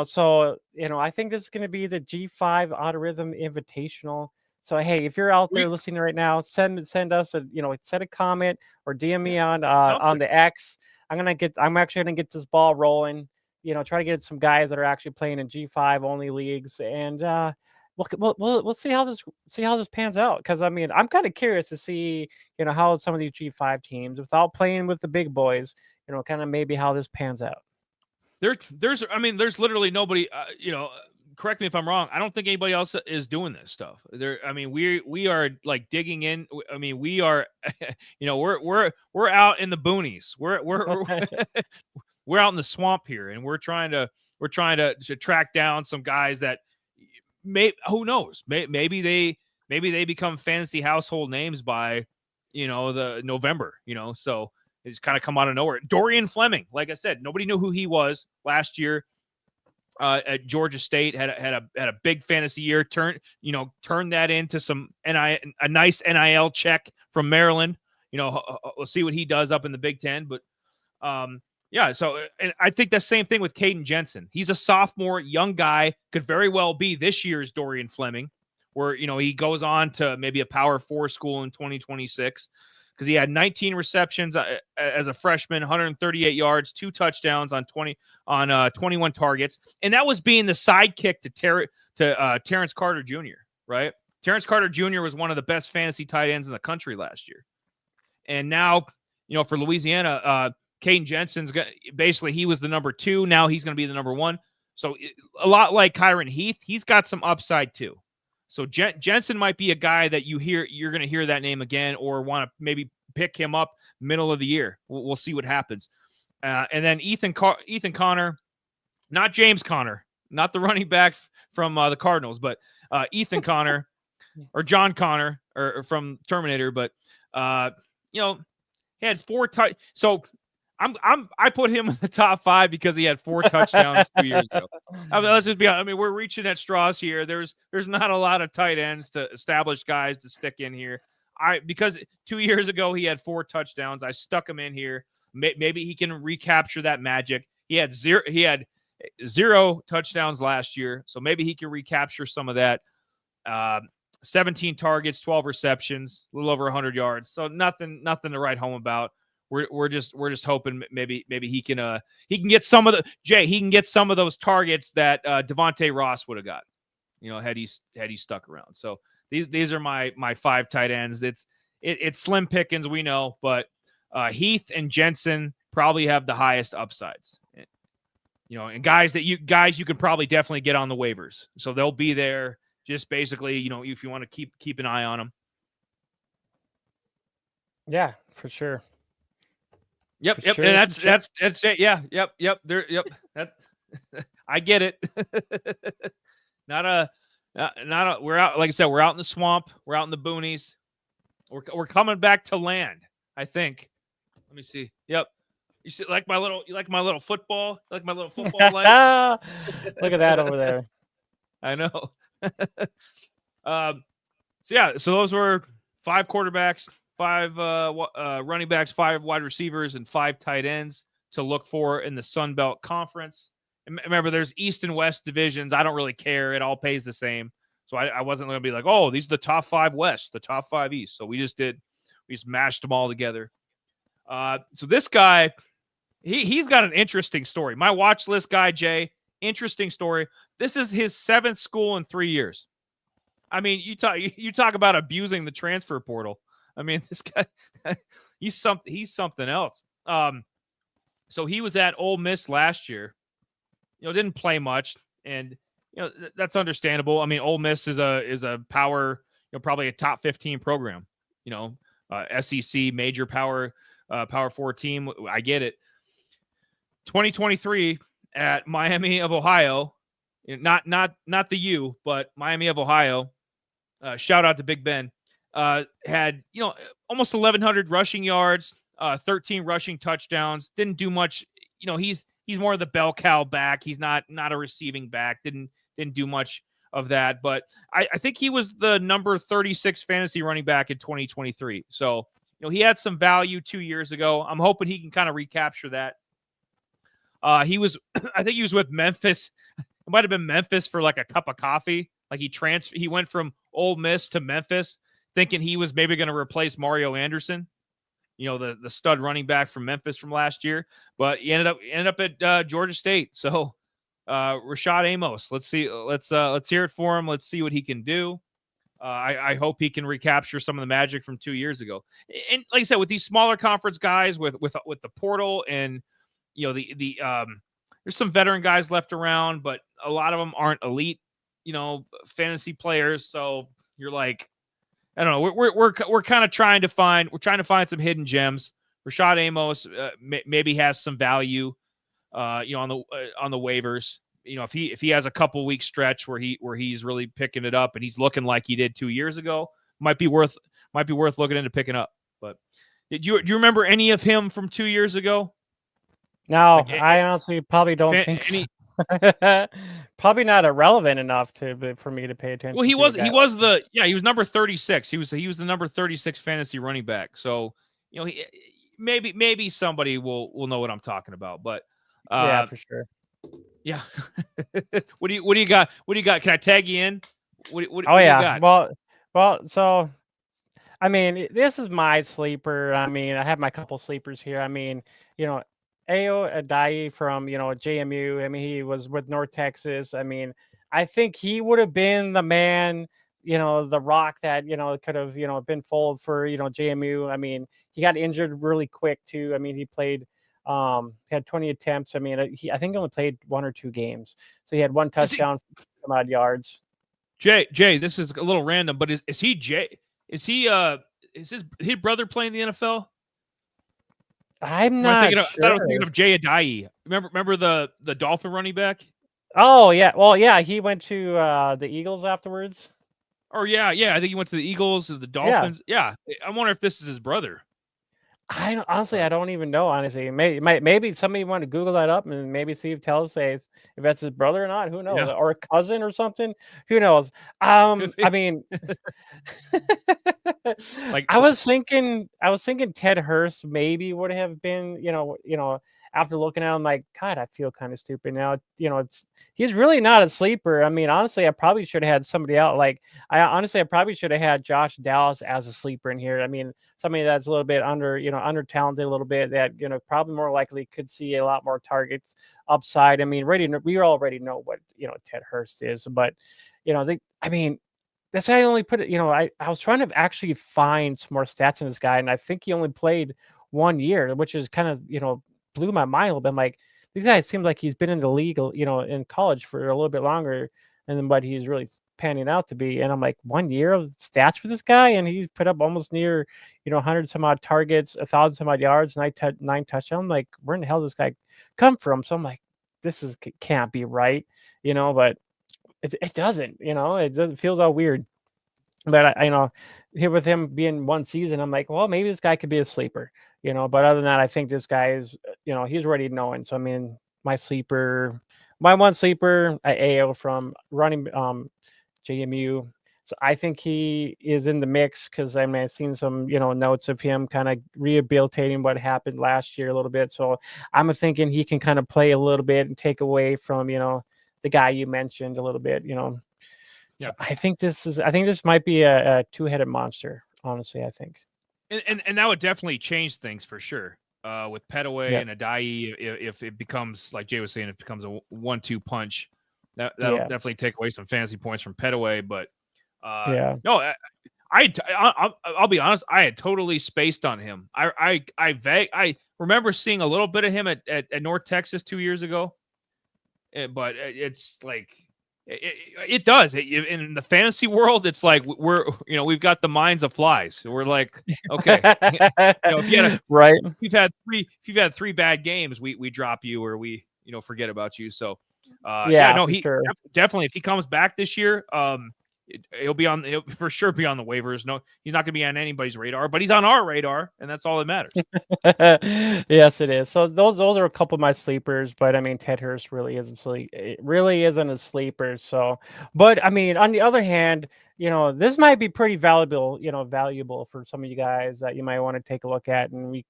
So I think this is going to be the G5 Auto Rhythm Invitational. So hey, if you're out there listening right now, send us a send a comment or DM me on the X. I'm actually gonna get this ball rolling. Try to get some guys that are actually playing in G5 only leagues, and we'll see how this pans out. Because I'm kind of curious to see how some of these G5 teams, without playing with the big boys, kind of maybe how this pans out. There's literally nobody. Correct me if I'm wrong. I don't think anybody else is doing this stuff. We are like digging in. We are, we're out in the boonies. We're we're out in the swamp here, and we're trying to track down some guys that who knows, maybe they become fantasy household names by the November. So it's kind of come out of nowhere. Dorian Fleming, like I said, nobody knew who he was last year. At Georgia State, had a big fantasy year. Turned that into a nice NIL check from Maryland. We'll see what he does up in the Big Ten. But so and I think the same thing with Caden Jensen. He's a sophomore, young guy, could very well be this year's Dorian Fleming, where he goes on to maybe a Power 4 school in 2026. Because he had 19 receptions as a freshman, 138 yards, 2 touchdowns on 21 targets, and that was being the sidekick to Terrence Carter Jr. Right? Terrence Carter Jr. was one of the best fantasy tight ends in the country last year, and now for Louisiana, Caden Jensen's basically he was the number 2. Now he's going to be the number 1. So a lot like Kyron Heath, he's got some upside too. So Jensen might be a guy that you're going to hear that name again, or want to maybe pick him up middle of the year. We'll see what happens. And then Ethan Connor, not James Conner, not the running back from the Cardinals, but Ethan Connor or John Connor or from Terminator. But he had 4 So I put him in the top 5 because he had 4 touchdowns 2 years ago. Let's just be honest. We're reaching at straws here. There's not a lot of tight ends to established guys to stick in here. Because 2 years ago he had 4 touchdowns. I stuck him in here. Maybe he can recapture that magic. He had 0 touchdowns last year, so maybe he can recapture some of that. 17 targets, 12 receptions, a little over 100 yards. So nothing to write home about. We're just hoping maybe he can get some of he can get some of those targets that Devontae Ross would have got, had he stuck around. So these are my 5 tight ends. It's slim pickings, we know, but Heath and Jensen probably have the highest upsides. And guys you can probably definitely get on the waivers. So they'll be there just basically, if you want to keep an eye on them. Yeah, for sure. Yep. Sure, and that's it. Yeah. Yep. There. Yep. That I get it. We're out. Like I said, we're out in the swamp. We're out in the boonies. We're coming back to land. I think. Let me see. Yep. You see, like my little football. Like my little football light. Look at that over there. I know. So those were 5 quarterbacks, 5 running backs, 5 wide receivers, and 5 tight ends to look for in the Sun Belt Conference. And remember, there's East and West divisions. I don't really care. It all pays the same. So I wasn't going to be like, oh, these are the top 5 West, the top 5 East. So we just mashed them all together. So this guy, he's got an interesting story. My watch list guy, Jay, interesting story. This is his 7th school in 3 years. I mean, you talk about abusing the transfer portal. I mean, this guy, he's something else. So he was at Ole Miss last year. Didn't play much, and that's understandable. I mean, Ole Miss is a power, probably a top 15 program. SEC major power 4 team. I get it. 2023 at Miami of Ohio, not the U, but Miami of Ohio. Shout out to Big Ben. Had almost 1,100 rushing yards, 13 rushing touchdowns. Didn't do much. He's more of the bell cow back. He's not a receiving back. Didn't do much of that. But I think he was the number 36 fantasy running back in 2023. So he had some value 2 years ago. I'm hoping he can kind of recapture that. He was, I think he was with Memphis. It might have been Memphis for like a cup of coffee. Like he went from Ole Miss to Memphis, thinking he was maybe going to replace Mario Anderson, the stud running back from Memphis from last year. But he ended up at Georgia State. So Rashad Amos, let's hear it for him. Let's see what he can do. I hope he can recapture some of the magic from 2 years ago. And like I said, with these smaller conference guys, with the portal and there's some veteran guys left around, but a lot of them aren't elite, fantasy players. So you're like, I don't know. We're kind of trying to find some hidden gems. Rashad Amos maybe has some value, on the waivers. If he has a couple week stretch where he's really picking it up and he's looking like he did 2 years ago, might be worth looking into picking up. But do you remember any of him from 2 years ago? No, I honestly probably don't think so. Probably not irrelevant enough for me to pay attention. Well, he was number 36. He was the number 36 fantasy running back. So, maybe somebody will know what I'm talking about. But yeah, for sure. Yeah. What do you got? What do you got? Can I tag you in? What do you got? Well, so I mean, this is my sleeper. I mean, I have my couple sleepers here. I mean, Ayo Ajayi from, JMU. I mean, he was with North Texas. I mean, I think he would have been the man, the rock that, could have, been folded for, JMU. I mean, he got injured really quick too. I mean, he played, had 20 attempts. I mean, I think he only played 1 or 2 games. So he had 1 touchdown, some odd yards. Jay, this is a little random, but is he Jay? Is his brother playing the NFL? I'm not sure. I thought I was thinking of Jay Ajayi. Remember the Dolphin running back? Oh yeah, well yeah, he went to the Eagles afterwards. Oh yeah, I think he went to the Eagles and the Dolphins. Yeah, I wonder if this is his brother. I don't even know. Honestly, maybe somebody want to Google that up and maybe see if that's his brother or not. Who knows? Yeah. Or a cousin or something. Who knows? I mean, I was thinking Ted Hurst maybe would have been. After looking at him, like, God, I feel kind of stupid now. He's really not a sleeper. I mean, honestly, I probably should have had somebody out. Like, I probably should have had Josh Dallas as a sleeper in here. I mean, somebody that's a little bit under talented a little bit that, probably more likely could see a lot more targets upside. I mean, we already know what, Ted Hurst is, but, this guy only put it, I was trying to actually find some more stats in this guy, and I think he only played 1 year, which is kind of, blew my mind a little bit. I'm like, this guy seems like he's been in the league, in college for a little bit longer than what he's really panning out to be. And I'm like, 1 year of stats for this guy, and he's put up almost near, 100 some odd targets, 1,000 some odd yards, 9 touchdowns. I'm like, where in the hell did this guy come from? So I'm like, this can't be right, but it doesn't, it feels all weird. But I here with him being 1 season, I'm like, well, maybe this guy could be a sleeper, But other than that, I think this guy is, he's already knowing. So I mean, my one sleeper, Ayo from running JMU. So I think he is in the mix because I mean I've seen some notes of him kind of rehabilitating what happened last year a little bit. So I'm thinking he can kind of play a little bit and take away from the guy you mentioned a little bit. So I think this might be a 2-headed monster, honestly, I think. And that would definitely change things for sure. with Petaway Yep. and Adai. If it becomes like Jay was saying, it becomes a 1-2 punch. That'll Yeah. definitely take away some fantasy points from Petaway. But Yeah. no, I'll be honest. I had totally spaced on him. I remember seeing a little bit of him at North Texas 2 years ago, but it's like it does in the fantasy world. It's like we've got the minds of flies. We're like, okay, if you had Right. if you've had three bad games, we drop you or we forget about you. So yeah, Yeah, no, for he sure. definitely, if he comes back this year, he'll for sure be on the waivers. No, he's not going to be on anybody's radar, but he's on our radar, and that's all that matters. Yes, it is. So those are a couple of my sleepers, but I mean Ted Hurst really isn't it really isn't a sleeper. So, but I mean on the other hand, this might be pretty valuable for some of you guys that you might want to take a look at. And we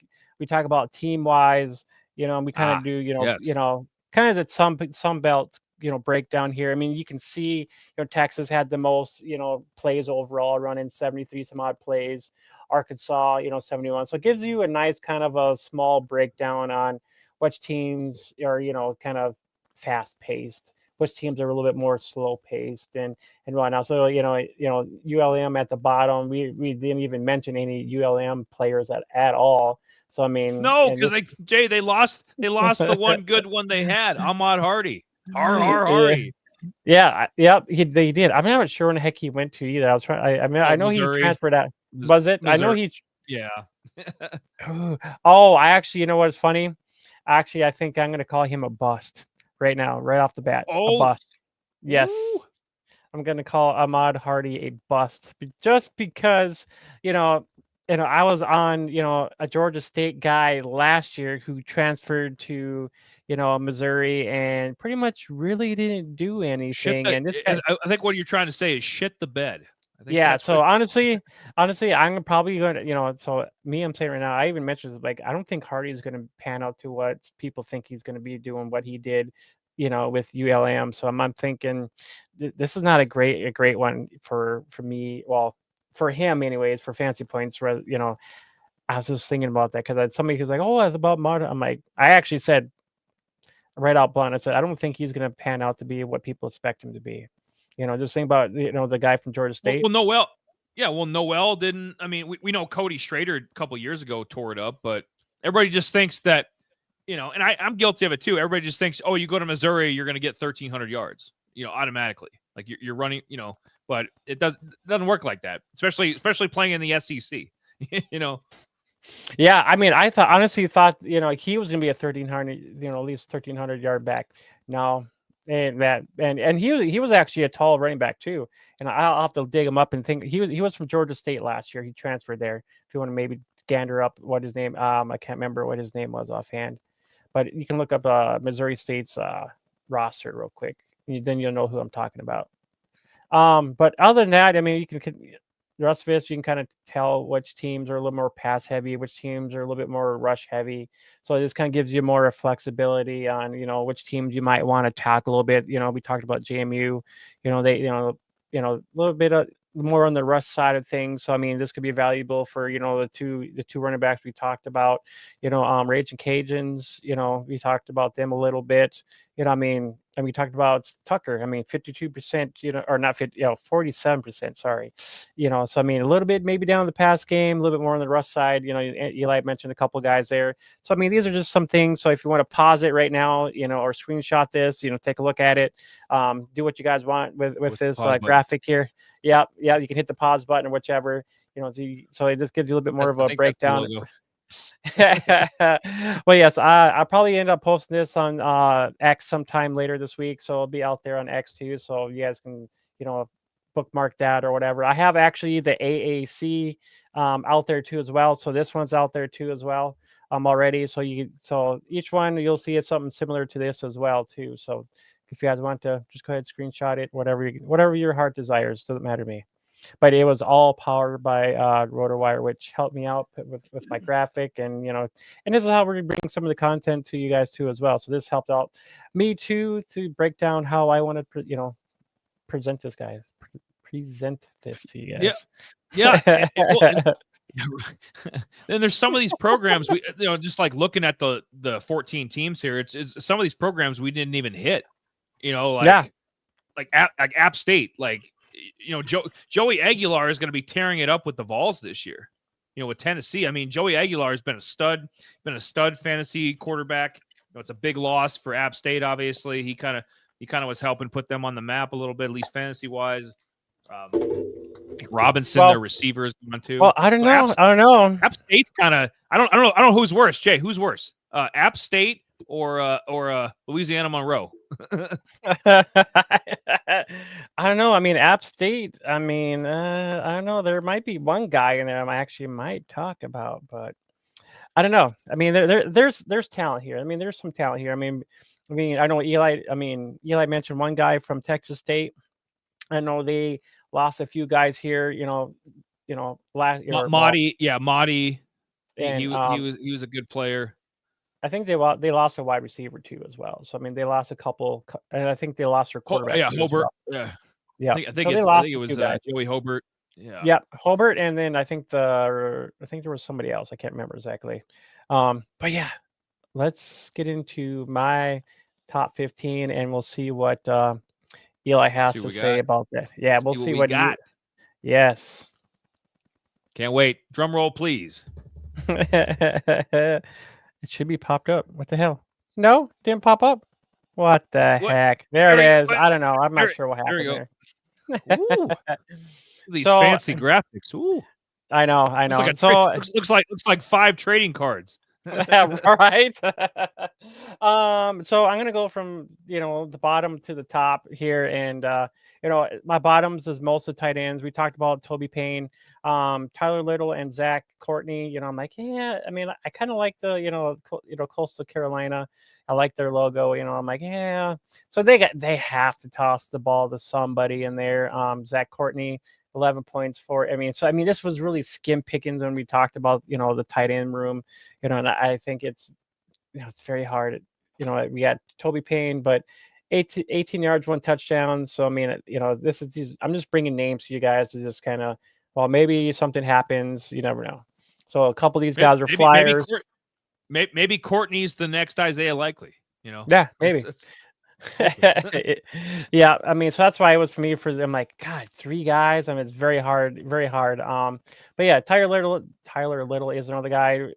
talk about team wise, and we kind of do Yes. kind of that some belt breakdown here. I mean, you can see Texas had the most plays overall, running 73 some odd plays. Arkansas, 71. So it gives you a nice kind of a small breakdown on which teams are, kind of fast paced, which teams are a little bit more slow paced and whatnot. So, ULM at the bottom, we didn't even mention any ULM players at all. So I mean, No, and because this Jay, they lost the one good one they had, Ahmad Hardy. yeah. Hardy. Yeah, yep, they did. I'm not sure when the heck he went to either. I was trying. I mean, I Oh, know he Missouri. transferred out. Was it? I know Missouri. he. Yeah. Oh, I actually, you know what's funny? Actually, I think I'm gonna call him a bust right now, right off the bat. A Oh, bust. Yes, ooh. I'm gonna call Ahmad Hardy a bust just because you know, I was on a Georgia State guy last year who transferred to Missouri and pretty much really didn't do Shit anything. the And this guy, I think what you're trying to say is shit the bed. I think yeah, that's so what honestly, I'm probably going to, so me, I'm saying right now, I even mentioned like I don't think Hardy is going to pan out to what people think he's going to be doing, what he did, with ULM. So I'm thinking this is not a great one for me. Well, for him anyways, for fancy points. I was just thinking about that because somebody who's like, oh, it's about Marta. I'm like, I actually said right out blunt. I said I don't think he's going to pan out to be what people expect him to be. Just think about the guy from Georgia State. Noel. Yeah, well, Noel didn't. I mean, we know Cody Schrader a couple years ago tore it up, but everybody just thinks that, and I'm guilty of it too. Everybody just thinks, oh, you go to Missouri, you're going to get 1,300 yards, automatically. Like you're running, but it doesn't work like that, especially playing in the SEC, Yeah, I mean, honestly thought he was going to be a 1,300, at least 1,300 yard back. No, and he was actually a tall running back too. And I'll have to dig him up and think he was from Georgia State last year. He transferred there. If you want to maybe gander up what his name, I can't remember what his name was offhand, but you can look up Missouri State's roster real quick. Then you'll know who I'm talking about. But other than that, I mean, you can the rest of this, you can kind of tell which teams are a little more pass heavy, which teams are a little bit more rush heavy. So this kind of gives you more flexibility on, which teams you might want to attack a little bit. We talked about JMU, they, a little bit more on the rush side of things. So I mean, this could be valuable for the two running backs we talked about. Raging Cajuns. We talked about them a little bit. I mean, and we talked about Tucker. I mean, 52%. Or not 50. 47%. Sorry. So I mean, a little bit maybe down the pass game, a little bit more on the rush side. Eli mentioned a couple guys there. So I mean, these are just some things. So if you want to pause it right now, or screenshot this, take a look at it. Do what you guys want with this graphic here. Yeah, you can hit the pause button or whichever, so it just gives you a little bit more of a breakdown. Well, yes, I'll probably end up posting this on X sometime later this week, so it'll be out there on X too, so you guys can, bookmark that or whatever. I have actually the AAC out there too as well, so this one's out there too as well already. So each one you'll see it's something similar to this as well too. So if you guys want to just go ahead and screenshot it, whatever your heart desires, doesn't matter to me. But it was all powered by RotorWire, which helped me out with my graphic, and and this is how we're gonna bring some of the content to you guys too as well. So this helped out me too to break down how I want to present this to you guys. Yeah. Then there's some of these programs we, just like looking at the 14 teams here. It's some of these programs we didn't even hit. Yeah. Like App State, Joey Aguilar is going to be tearing it up with the Vols this year. With Tennessee. I mean, Joey Aguilar has been a stud fantasy quarterback. It's a big loss for App State. Obviously, he kind of was helping put them on the map a little bit, at least fantasy wise. Robinson, their receiver, is gone too. Well, I don't know. App State's kind of I don't know who's worse. Jay, who's worse? App State or Louisiana Monroe? I don't know. I mean, App State. I mean, I don't know. There might be one guy in there I actually might talk about, but I don't know. I mean, there's talent here. I mean, there's some talent here. I mean, I know Eli. I mean, Eli mentioned one guy from Texas State. I know they lost a few guys here. Last year. Mahdi, Mahdi. And he was a good player. I think they lost a wide receiver too as well. So I mean, they lost a couple, and I think they lost their quarterback. Hobart. Well. Yeah. I think it was Joey Hobart. Yeah. Yeah, Hobart, and then I think there was somebody else. I can't remember exactly. But yeah, let's get into my top 15, and we'll see what Eli has to say about that. Yeah, we'll see what he got. Yes. Can't wait. Drum roll, please. It should be popped up. What the hell? No, didn't pop up. What the heck? There it is. I don't know. I'm not sure what happened there. Ooh. These fancy graphics. Ooh. I know. Looks like 5 trading cards. Right. So I'm gonna go from the bottom to the top here, and my bottoms is most of the tight ends. We talked about Toby Payne, Tyler Little, and Zach Courtney. I'm like, yeah. I mean, I kind of like the Coastal Carolina. I like their logo. I'm like, yeah. So they have to toss the ball to somebody in there. Zach Courtney, 11 points for. This was really skim pickings when we talked about the tight end room. And I think it's it's very hard. We got Toby Payne, but 18 yards, 1 touchdown. So this is I'm just bringing names to you guys to just kind of, well, maybe something happens. You never know. So a couple of these guys are flyers. Maybe Courtney's the next Isaiah Likely. Yeah, maybe. Yeah, so that's why it was for me. I'm like, God, 3 guys. It's very hard, very hard. But yeah, Tyler Little is another guy.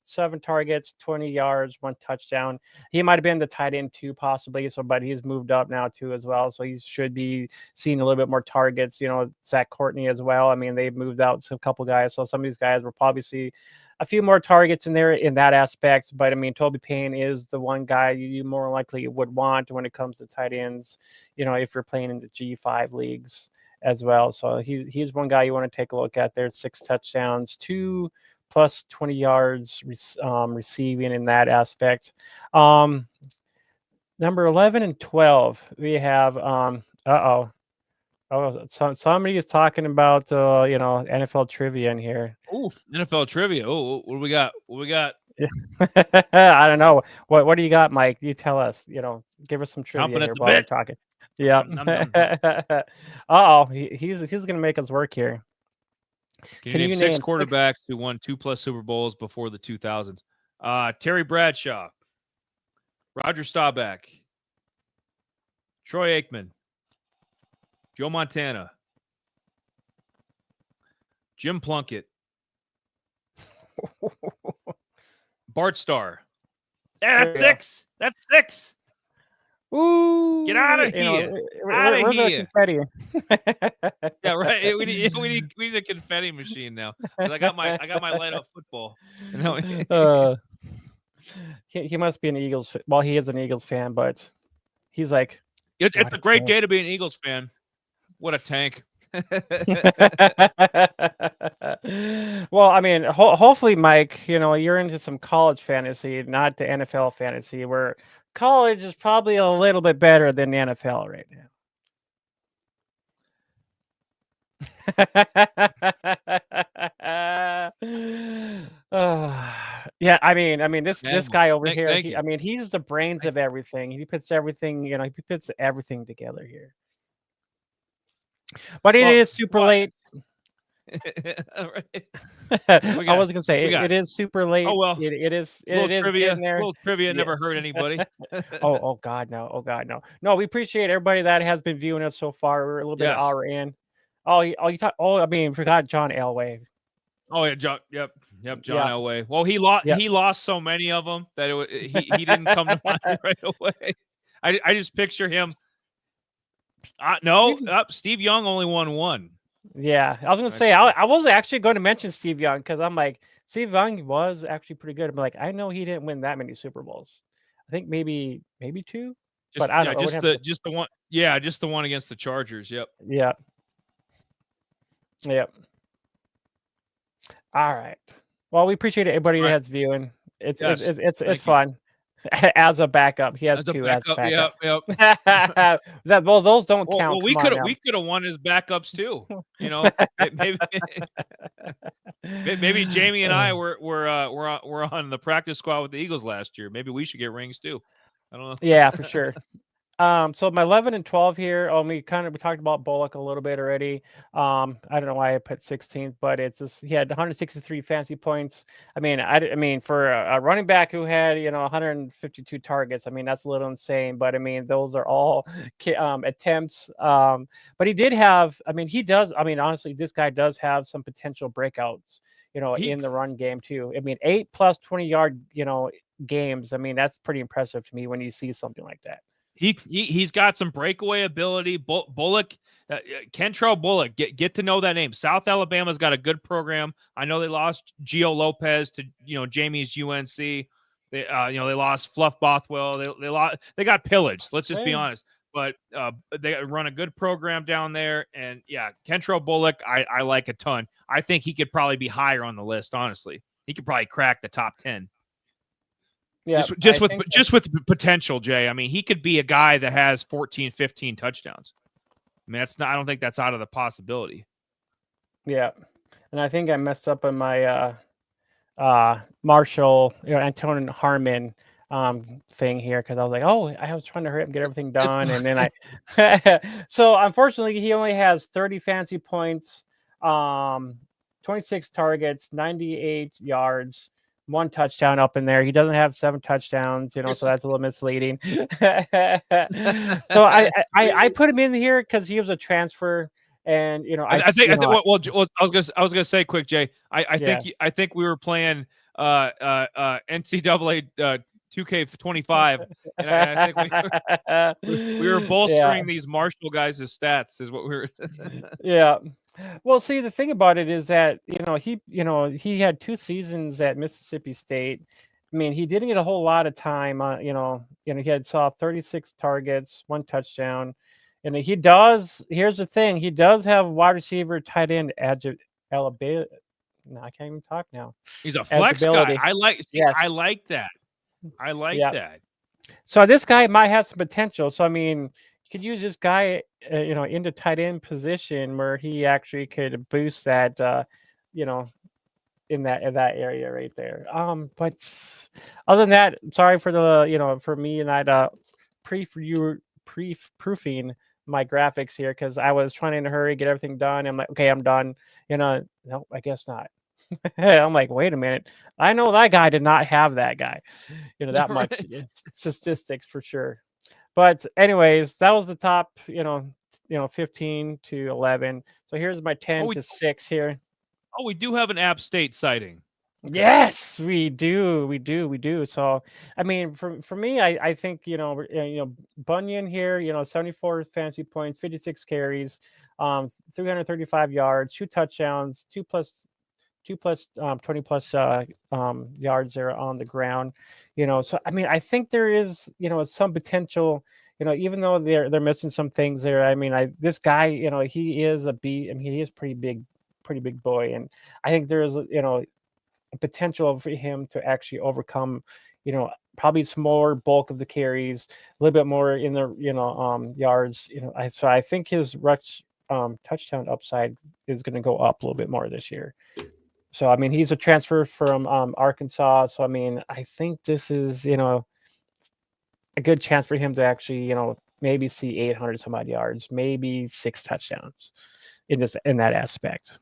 7 targets, 20 yards, 1 touchdown. He might have been the tight end 2 possibly. But he's moved up now too as well. So he should be seeing a little bit more targets. Zach Courtney as well. They've moved out a couple guys. So some of these guys will probably see a few more targets in there in that aspect. But Toby Payne is the one guy you more likely would want when it comes to tight ends, if you're playing in the G5 leagues as well. So he's one guy you want to take a look at there. 6 touchdowns, 2 plus 20 yards receiving in that aspect. Number 11 and 12, we have, somebody is talking about NFL trivia in here. Oh, NFL trivia. Oh, what do we got? I don't know. What do you got, Mike? You tell us. Give us some trivia here while we're talking. Yeah. He's gonna make us work here. Can you name 6 quarterbacks who won 2+ Super Bowls before the 2000s? Terry Bradshaw, Roger Staubach, Troy Aikman, Joe Montana, Jim Plunkett, Bart Starr. That's 6. That's 6. Ooh! Get out of here! Out of here! Confetti? Yeah, right. We need a confetti machine now. I got my light up football. He must be an Eagles. Well, he is an Eagles fan, but he's like, it's a great day to be an Eagles fan. What a tank. Well, hopefully, Mike, you're into some college fantasy, not the NFL fantasy, where college is probably a little bit better than the NFL right now. Yeah, this guy over here, he's the brains of everything. He puts everything, he puts everything together here. But it is super late. Right. I was gonna say got? it is super late. Oh well, It is little getting there. little trivia Yeah. never hurt anybody. Oh God, no. Oh God, no. No, we appreciate everybody that has been viewing us so far. We're a little bit of Yes. hour in. You thought. Oh, I mean, forgot John Elway. Oh yeah, John. Yep. John Yeah, Elway. Well, yeah. he lost so many of them that he didn't come to mind right away. I just picture him. No, Steve, Steve Young only won one. yeah, I was gonna I say think. I was actually going to mention Steve Young because I'm like Steve Young was actually pretty good. I'm like I know he didn't win that many Super Bowls. I think maybe two, but I don't know. I would have to. Just the one. Yeah, just the one against the Chargers. Yep. Yeah, yeah. All right. Well, we appreciate everybody All right. that's viewing. Yes. It's Thank you. fun. As a backup, he has As a two as a backup. backup. Yep. Well, those don't Well, count. Come on we now. could have won as backups too. You know, maybe maybe Jamie and I were on the practice squad with the Eagles last year. Maybe we should get rings too. I don't know. Yeah, for sure. So my 11 and 12 here. We talked about Bullock a little bit already. I don't know why I put 16th, but it's just he had 163 fantasy points. I mean, for a running back who had 152 targets, I mean that's a little insane. But I mean, those are all attempts. But he did have. I mean, he does. I mean, honestly, this guy does have some potential breakouts. He In the run game too. I mean, 8 plus 20-yard. Games. I mean, that's pretty impressive to me when you see something like that. He's got some breakaway ability. Bullock, Kentrell Bullock, get to know that name. South Alabama's got a good program. I know they lost Gio Lopez to Jamie's UNC. They they lost Fluff Bothwell. They got pillaged. Let's just be honest. But they run a good program down there, and yeah, Kentrell Bullock I like a ton. I think he could probably be higher on the list. Honestly, he could probably crack the top 10. Yeah, just with potential, Jay. I mean, he could be a guy that has 14, 15 touchdowns. I mean, I don't think that's out of the possibility. Yeah. And I think I messed up on my Marshall, Antonin Harmon thing here because I was like, oh, I was trying to hurry up and get everything done. And then so unfortunately he only has 30 fantasy points, 26 targets, 98 yards, 1 touchdown up in there. He doesn't have 7 touchdowns, so that's a little misleading. So I put him in here because he was a transfer, and I think I was gonna say quick, Jay. I think we were playing NCAA 2K25, and I think we were bolstering these Marshall guys' stats. Is what we were. Yeah. Well, see, the thing about it is that he had 2 seasons at Mississippi State. I mean, he didn't get a whole lot of time. He saw 36 targets, 1 touchdown, and he does. Here's the thing: he does have wide receiver, tight end, Alabama. No, I can't even talk now. He's a flex guy. I like. Yes. I like that. I like that. So this guy might have some potential. So I mean, you could use this guy, into tight end position where he actually could boost that, in that area right there. But other than that, sorry for the, for me and that proofing my graphics here because I was trying to hurry, get everything done. I'm like, okay, I'm done. No, I guess not. I'm like, wait a minute. I know that guy did not have that guy, that much statistics for sure. But anyways, that was the top, 15 to 11. So here's my 10 to 6 here. Oh, we do have an App State sighting. Okay. Yes, we do. So, I mean, for me, I think Bunyan here, 74 fantasy points, 56 carries, 335 yards, 2 touchdowns, 2 plus 20 plus yards there on the ground. So I mean, I think there is some potential. Even though they're missing some things there. I mean, this guy, he is a beat. I mean, he is pretty big boy, and I think there is a potential for him to actually overcome, probably some more bulk of the carries, a little bit more in the yards. So I think his rush touchdown upside is going to go up a little bit more this year. So I mean, he's a transfer from Arkansas. So I mean, I think this is a good chance for him to actually maybe see 800 some odd yards, maybe 6 touchdowns in that aspect.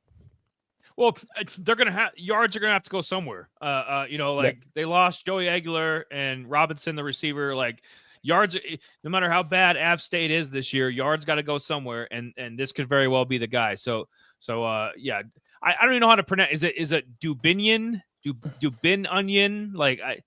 Well, they're gonna have yards are gonna have to go somewhere. Yep. Like they lost Joey Aguilar and Robinson, the receiver. Like yards, no matter how bad App State is this year, yards got to go somewhere, and this could very well be the guy. Yeah, I don't even know how to pronounce. Is it Dubinian? Dubin Onion? Like I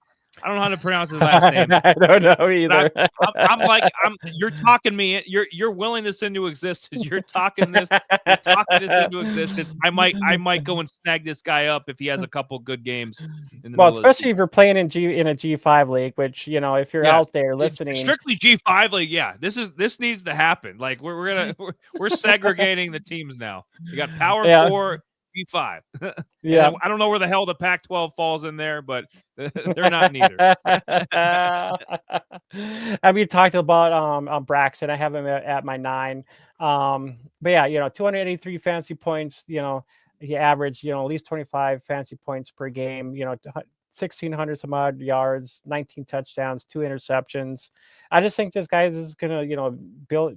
don't know how to pronounce his last name. I don't know But either. I'm like you're talking me you're willing this into existence. You're talking this into existence. I might go and snag this guy up if he has a couple good games in the Well, middle of the especially season. if you're playing in a G5 league, which if you're Yes, out there it's listening. strictly G5 league. Yeah, this needs to happen. Like we're segregating the teams now. You got Power Yeah, 4, G5, and yeah. I don't know where the hell the Pac-12 falls in there, but they're not neither. And we talked about Braxton. I have him at my 9. But yeah, 283 fantasy points. He averaged at least 25 fantasy points per game. 1,600 some odd yards, 19 touchdowns, 2 interceptions. I just think this guy is gonna build.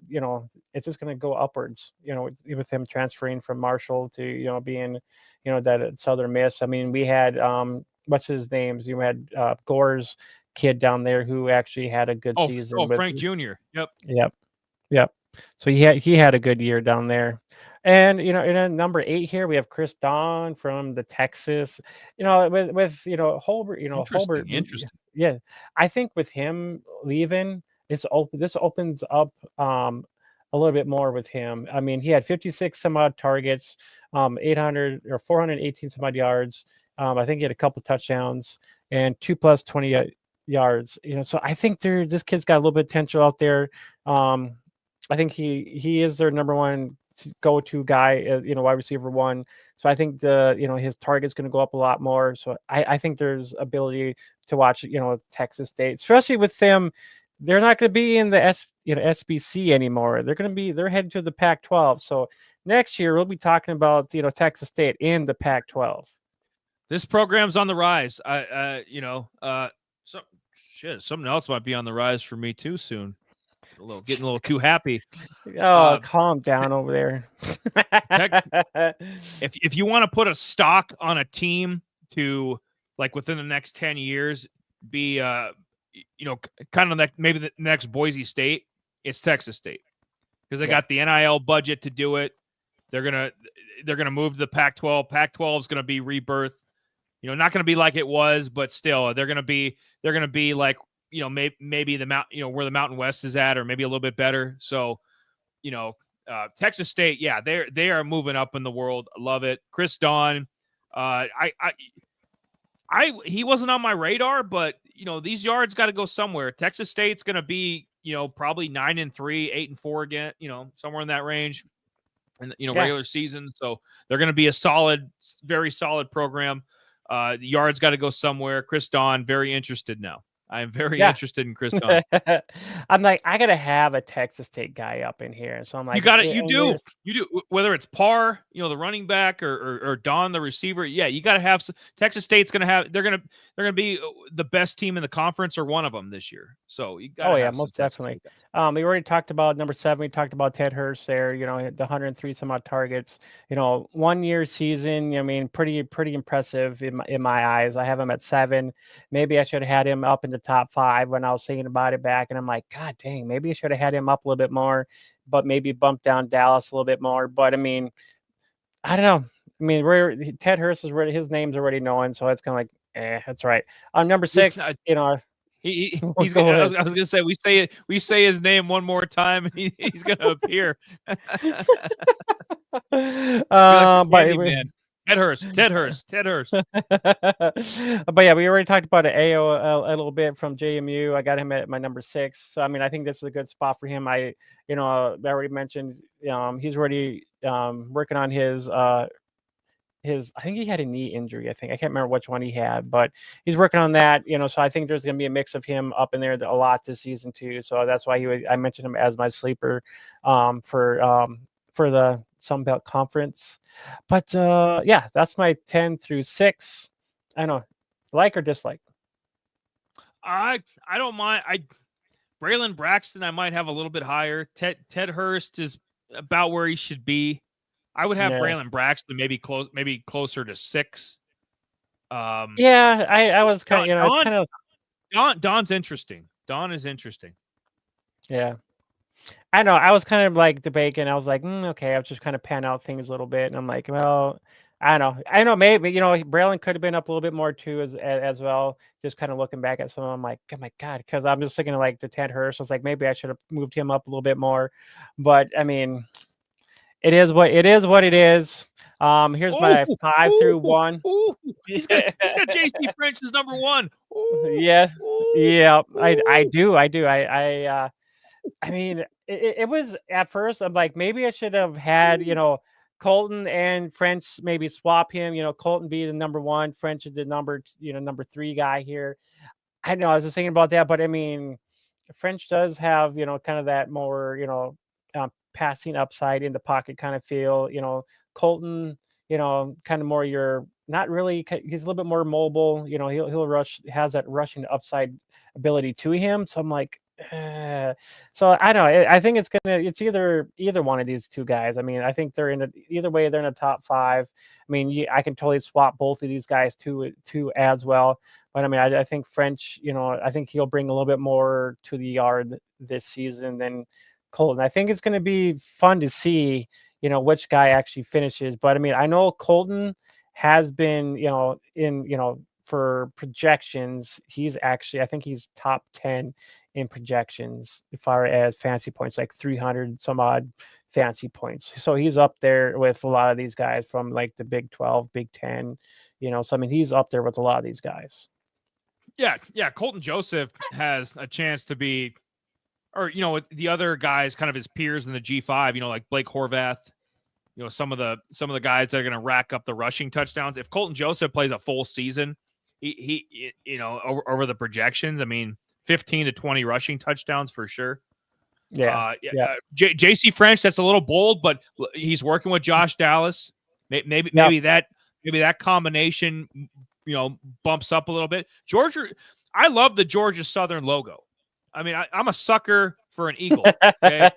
It's just gonna go upwards. With him transferring from Marshall to being that at Southern Miss. I mean, we had what's his names? You had Gore's kid down there who actually had a good season with. Frank Jr. Yep. Yep, yep. So he had a good year down there. And in number 8 here we have Chris Don from the Texas. With Holbert. Holbert. Interesting. Yeah, I think with him leaving, this opens up a little bit more with him. I mean, he had 56 some odd targets, 800 or 418 some odd yards. I think he had a couple touchdowns and 2 plus 20 yards. So I think this kid's got a little bit of potential out there. I think he is their number one go-to guy, wide receiver 1. So I think his target's going to go up a lot more. So I think there's ability to watch Texas State, especially with them. They're not going to be in the SBC anymore. They're headed to the Pac-12. So next year we'll be talking about Texas State in the Pac-12. This program's on the rise. Something else might be on the rise for me too soon. Getting a little too happy. Oh, calm down over there. If you want to put a stock on a team to like within the next 10 years be kind of like maybe the next Boise State, it's Texas State. Because they got the NIL budget to do it. They're gonna move to the Pac-12. Pac-12 is gonna be rebirth. Not gonna be like it was, but still they're gonna be like maybe the where the Mountain West is at, or maybe a little bit better. So, Texas State, yeah, they are moving up in the world. I love it. Chris Don, he wasn't on my radar, but these yards got to go somewhere. Texas State's going to be probably 9-3, 8-4 again, somewhere in that range, and regular season. So they're going to be a solid, very solid program. The yards got to go somewhere. Chris Don, very interested now. I am very interested in Chris Don. I'm like, I gotta have a Texas State guy up in here. So I'm like, you got it. You do. Whether it's Parr, the running back, or Don, the receiver. Yeah, you got to have. Texas State's gonna have. They're gonna be the best team in the conference or one of them this year. So you got. Oh yeah, most definitely. We already talked about number 7. We talked about Ted Hurst there. The 103 some odd targets. 1 year season. I mean, pretty impressive in my eyes. I have him at 7. Maybe I should have had him up in the top 5 when I was thinking about it back, and I'm like, God dang, maybe I should have had him up a little bit more, but maybe bump down Dallas a little bit more. But I mean, I don't know. I mean, Ted Hurst is his name's already known, so it's kind of like, that's right. Number 6, he's gonna. I was gonna say we say his name one more time, he's gonna appear. But Ted Hurst. But yeah, we already talked about AO a little bit from JMU. I got him at my number 6. So I mean, I think this is a good spot for him. I already mentioned he's already working on his I think he had a knee injury. I can't remember which one he had, but he's working on that. So I think there's going to be a mix of him up in there a lot this season too. So that's why I mentioned him as my sleeper for the Sun Belt Conference. But yeah, that's my 10 through 6. I don't know, like or dislike. I don't mind. Braylon Braxton, I might have a little bit higher. Ted Hurst is about where he should be. I would have Yeah. Braylon Braxton maybe closer to 6. Yeah, I was kind of, it's Don kind of, Don's interesting. Don is interesting. yeah. I know. I was kind of like debating. I was like, okay. I was just kind of pan out things a little bit, and I'm like, well, I don't know. I know maybe Braylon could have been up a little bit more too as well. Just kind of looking back at some, I'm like, oh my god, because I'm just thinking of like the Ted Hurst. I was like, maybe I should have moved him up a little bit more, but I mean, it is what it is. What it is. Here's Oh, my 5 through 1. he's got JC French as number 1. Ooh, Yeah, ooh, yeah. I ooh. do. I do. I mean, it was at first, I'm like, maybe I should have had, Colton and French maybe swap him, Colton be the number 1, French is the number 3 guy here. I know I was just thinking about that, but I mean, French does have, kind of that more, passing upside in the pocket kind of feel, Colton, kind of more your not really, he's a little bit more mobile, he'll rush, has that rushing upside ability to him. So I'm like, so I don't know. I think it's either one of these two guys. I mean, I think they're either way, they're in the top 5. I mean, I can totally swap both of these guys too as well. But I mean, I think French, I think he'll bring a little bit more to the yard this season than Colton. I think it's going to be fun to see, which guy actually finishes. But I mean, I know Colton has been, for projections, he's actually, I think he's top 10 in projections as far as fantasy points, like 300 some odd fantasy points. So he's up there with a lot of these guys from like the Big 12, Big 10, so I mean, he's up there with a lot of these guys. Yeah. Colton Joseph has a chance to be, or the other guys, kind of his peers in the G5. Like Blake Horvath. Some of the guys that are going to rack up the rushing touchdowns. If Colton Joseph plays a full season, he over the projections, I mean, 15 to 20 rushing touchdowns for sure. Yeah. JC French, that's a little bold, but he's working with Josh Dallas. Maybe that combination, bumps up a little bit. Georgia, I love the Georgia Southern logo. I mean, I'm a sucker for an eagle. Okay,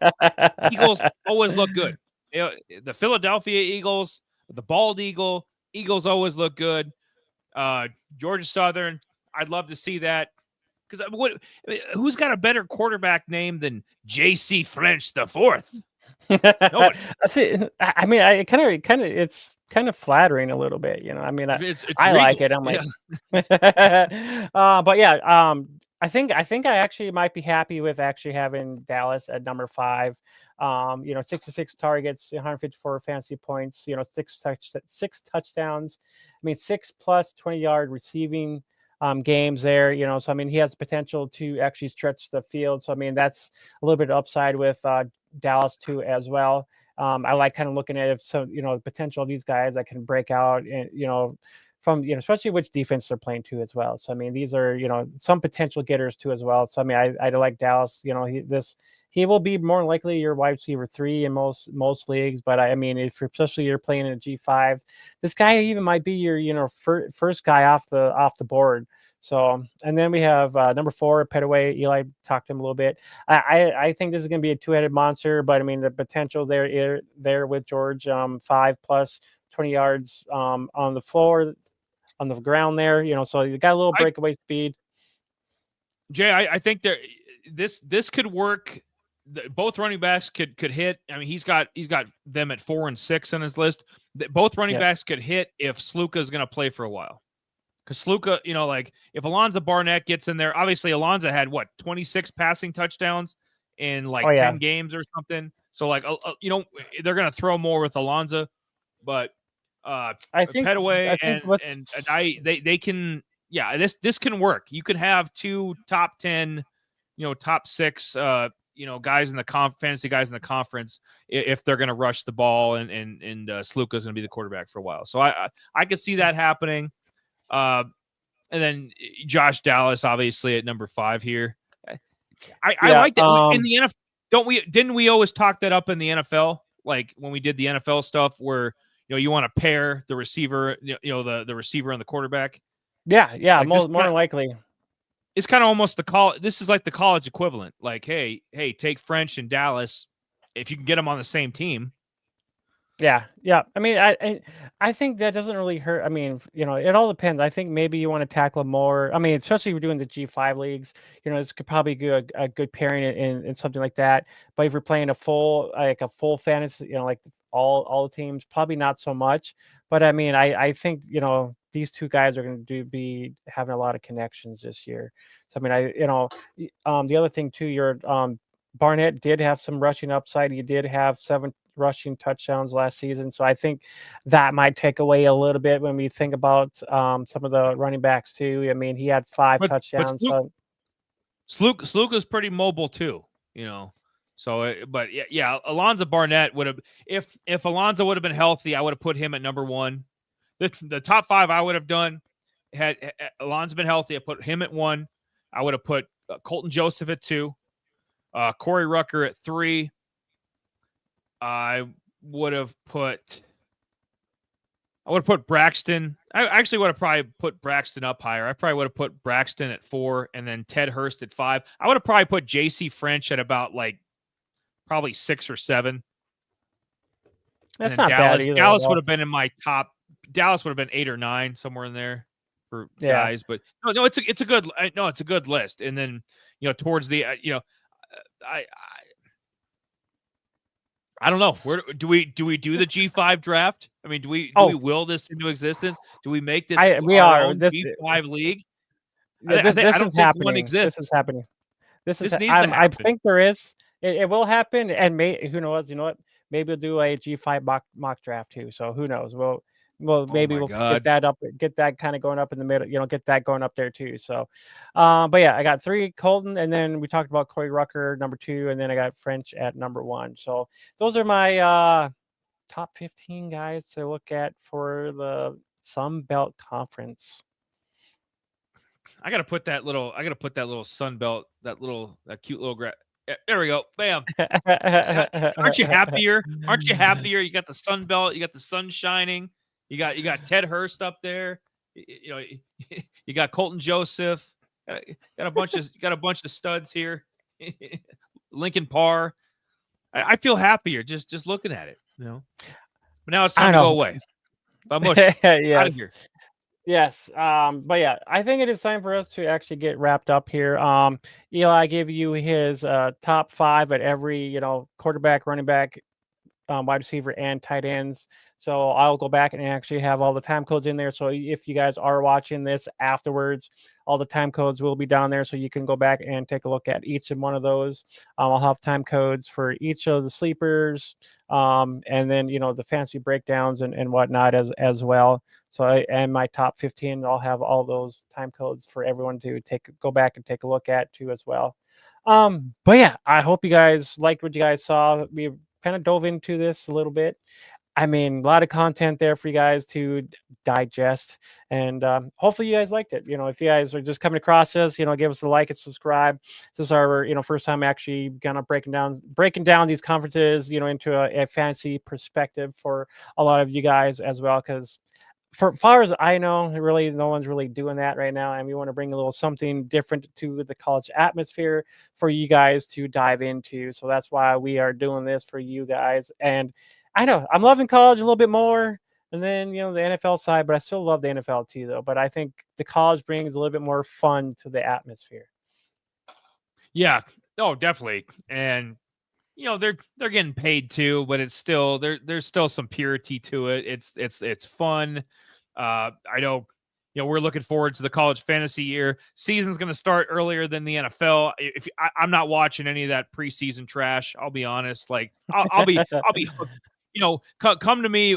Eagles always look good. The Philadelphia Eagles, the bald eagle, Eagles always look good. Georgia Southern, I'd love to see that. Because who's got a better quarterback name than J.C. French the Fourth? Nobody. That's it. I mean, I kind of, it's kind of flattering a little bit, I mean, It's I regal. like it. I'm like, but yeah, I think I actually might be happy with actually having Dallas at number 5. 66 targets, 154 fantasy points, 6 touchdowns. I mean, 6 plus 20-yard receiving games there, so I mean, he has potential to actually stretch the field. So I mean, that's a little bit of upside with Dallas too as well. I like kind of looking at if potential of these guys that can break out and from especially which defense they're playing to as well. So I mean, these are some potential getters too as well. So I mean, I like Dallas. He will be more likely your wide receiver 3 in most leagues. But I mean, if especially you're playing in a G5, this guy even might be your first guy off the board. So, and then we have number 4, Petaway. Eli talked to him a little bit. I think this is going to be a 2-headed monster, but I mean, the potential there with George, 5 plus 20 yards on the floor, on the ground there, so you got a little breakaway speed. Jay, I think this could work. Both running backs could hit. I mean, he's got them at 4 and 6 on his list. Both running backs could hit if Sluka is going to play for a while. Because Sluka, like if Alonzo Barnett gets in there, obviously Alonzo had 26 passing touchdowns in 10 games or something. So like, they're going to throw more with Alonzo, but I think Petaway and they can, this can work. You can have 2 top 10, top 6, guys in the fantasy guys in the conference if they're going to rush the ball and Sluka is going to be the quarterback for a while. So I could see that happening. And then Josh Dallas, obviously at number 5 here. I like that in the NFL. Didn't we always talk that up in the NFL? Like when we did the NFL stuff where, you want to pair the receiver, the receiver and the quarterback. Yeah. Like more likely. It's kind of almost this is like the college equivalent. Like, hey, take French and Dallas if you can get them on the same team. Yeah. I mean, I think that doesn't really hurt. I mean, it all depends. I think maybe you want to tackle more. I mean, especially if you're doing the G5 leagues, this could probably be a good pairing in something like that. But if you're playing a full fantasy, like all the teams, probably not so much. But I mean, I think these two guys are going to be having a lot of connections this year. So I mean, the other thing too, your Barnett did have some rushing upside. He did have 7 rushing touchdowns last season. So I think that might take away a little bit when we think about some of the running backs too. I mean, he had 5 But touchdowns. So Slook is pretty mobile too, So, but yeah, Alonzo Barnett would have if Alonzo would have been healthy, I would have put him at number 1. The top 5 I would have done had Alonzo been healthy, I put him at 1. I would have put Colton Joseph at 2, Corey Rucker at 3. I would have put Braxton. I actually would have probably put Braxton up higher. I probably would have put Braxton at 4 and then Ted Hurst at 5. I would have probably put JC French at about probably 6 or 7. And that's then not bad either. Dallas would have been in my top. Dallas would have been 8 or 9, somewhere in there for guys. But no, it's a good list. And then towards the I don't know. Where do we do the G5 draft? I mean, do we will this into existence? Do we make this our own G5 league? This is happening. One exists. This is happening. This needs to happen. I think there is. It will happen, and who knows? You know what? Maybe we'll do a G5 mock draft too. So who knows? Maybe we'll get that kind of going up in the middle. Get that going up there too. So, but yeah, I got 3 Colton, and then we talked about Corey Rucker number 2, and then I got French at number 1. So those are my top 15 guys to look at for the Sun Belt Conference. I gotta put that little Sun Belt, that cute little there we go. Bam. Aren't you happier? You got the Sun Belt, you got the sun shining, you got Ted Hurst up there, you got Colton Joseph, got a bunch of studs here. Lincoln Parr. I feel happier just looking at it, But now it's time to go away. Mush, out of here. Yes. But yeah, I think it is time for us to actually get wrapped up here. Eli gave you his top 5 at every, quarterback, running back, wide receiver, and tight ends. So I'll go back and actually have all the time codes in there. So if you guys are watching this afterwards, all the time codes will be down there. So you can go back and take a look at each and one of those. I'll have time codes for each of the sleepers, and then, the fantasy breakdowns and whatnot as well. So and my top 15, I'll have all those time codes for everyone to go back and take a look at too as well. But yeah, I hope you guys liked what you guys saw. We kind of dove into this a little bit. I mean, a lot of content there for you guys to digest, and hopefully you guys liked it. If you guys are just coming across this, give us a like and subscribe. This is our first time actually kind of breaking down these conferences, into a fantasy perspective for a lot of you guys as well, because for far as I know, really no one's really doing that right now, and we want to bring a little something different to the college atmosphere for you guys to dive into. So that's why we are doing this for you guys. And I know I'm loving college a little bit more, and then the NFL side, but I still love the NFL too, though. But I think the college brings a little bit more fun to the atmosphere. Yeah, oh, definitely, and they're getting paid too, but it's still there's still some purity to it. It's fun. I know, we're looking forward to the college fantasy year. Season's going to start earlier than the NFL. If I'm not watching any of that preseason trash, I'll be honest. Like I'll be come to me,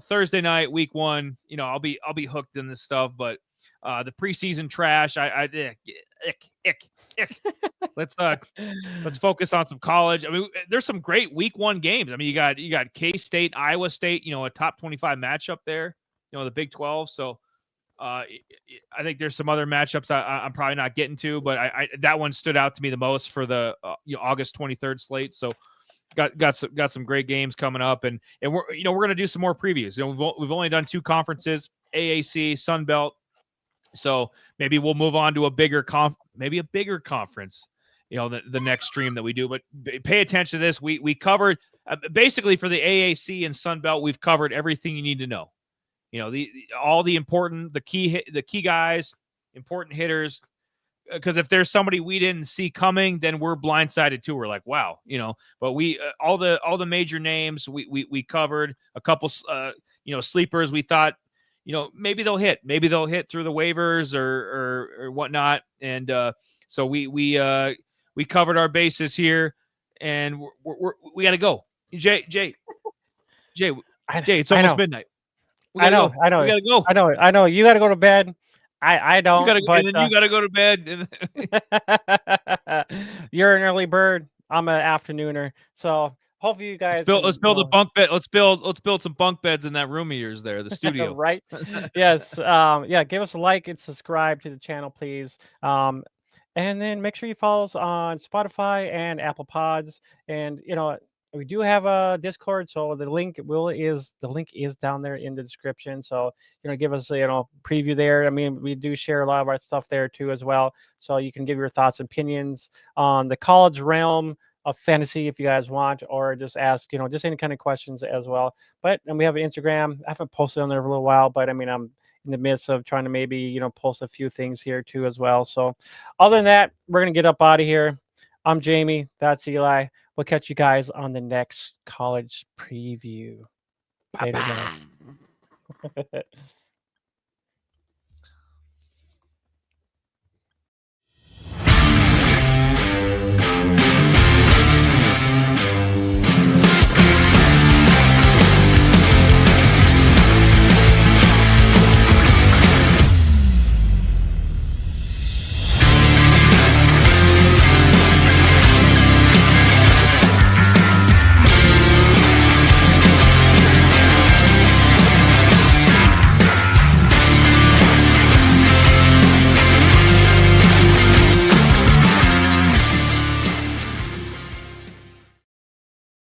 Thursday night, week 1. I'll be hooked in this stuff. But the preseason trash, Let's focus on some college. I mean, there's some great week 1 games. I mean, you got K-State, Iowa State, a top 25 matchup there, the Big 12. So I think there's some other matchups I'm probably not getting to, but that one stood out to me the most for the August 23rd slate. So got some great games coming up, and we're going to do some more previews. We've only done 2 conferences, AAC, Sun Belt. So maybe we'll move on to a bigger conference, the next stream that we do. But pay attention to this. We covered basically for the AAC and Sun Belt, we've covered everything you need to know. You know, all the important, the key guys, important hitters. Because if there's somebody we didn't see coming, then we're blindsided too. We're like, wow, you know. But we all the major names we covered. A couple sleepers we thought, maybe they'll hit through the waivers or whatnot. And so we covered our bases here, and we got to go. Jay, it's almost midnight. I know. We gotta go. I know. You got to go to bed. I don't. You but you gotta go to bed. You're an early bird. I'm an afternooner. So hopefully you guys let's build a bunk bed. Let's build some bunk beds in that room of yours there, the studio. Right? Yes. Yeah. Give us a like and subscribe to the channel, please. And then make sure you follow us on Spotify and Apple Pods. And we do have a Discord, so the link is down there in the description. So give us a preview there. I mean, we do share a lot of our stuff there too as well. So you can give your thoughts and opinions on the college realm of fantasy if you guys want, or just ask just any kind of questions as well. And we have an Instagram. I haven't posted on there for a little while, but I mean I'm in the midst of trying to maybe post a few things here too as well. So other than that, we're gonna get up out of here. I'm Jamie. That's Eli. We'll catch you guys on the next college preview. Later, guys.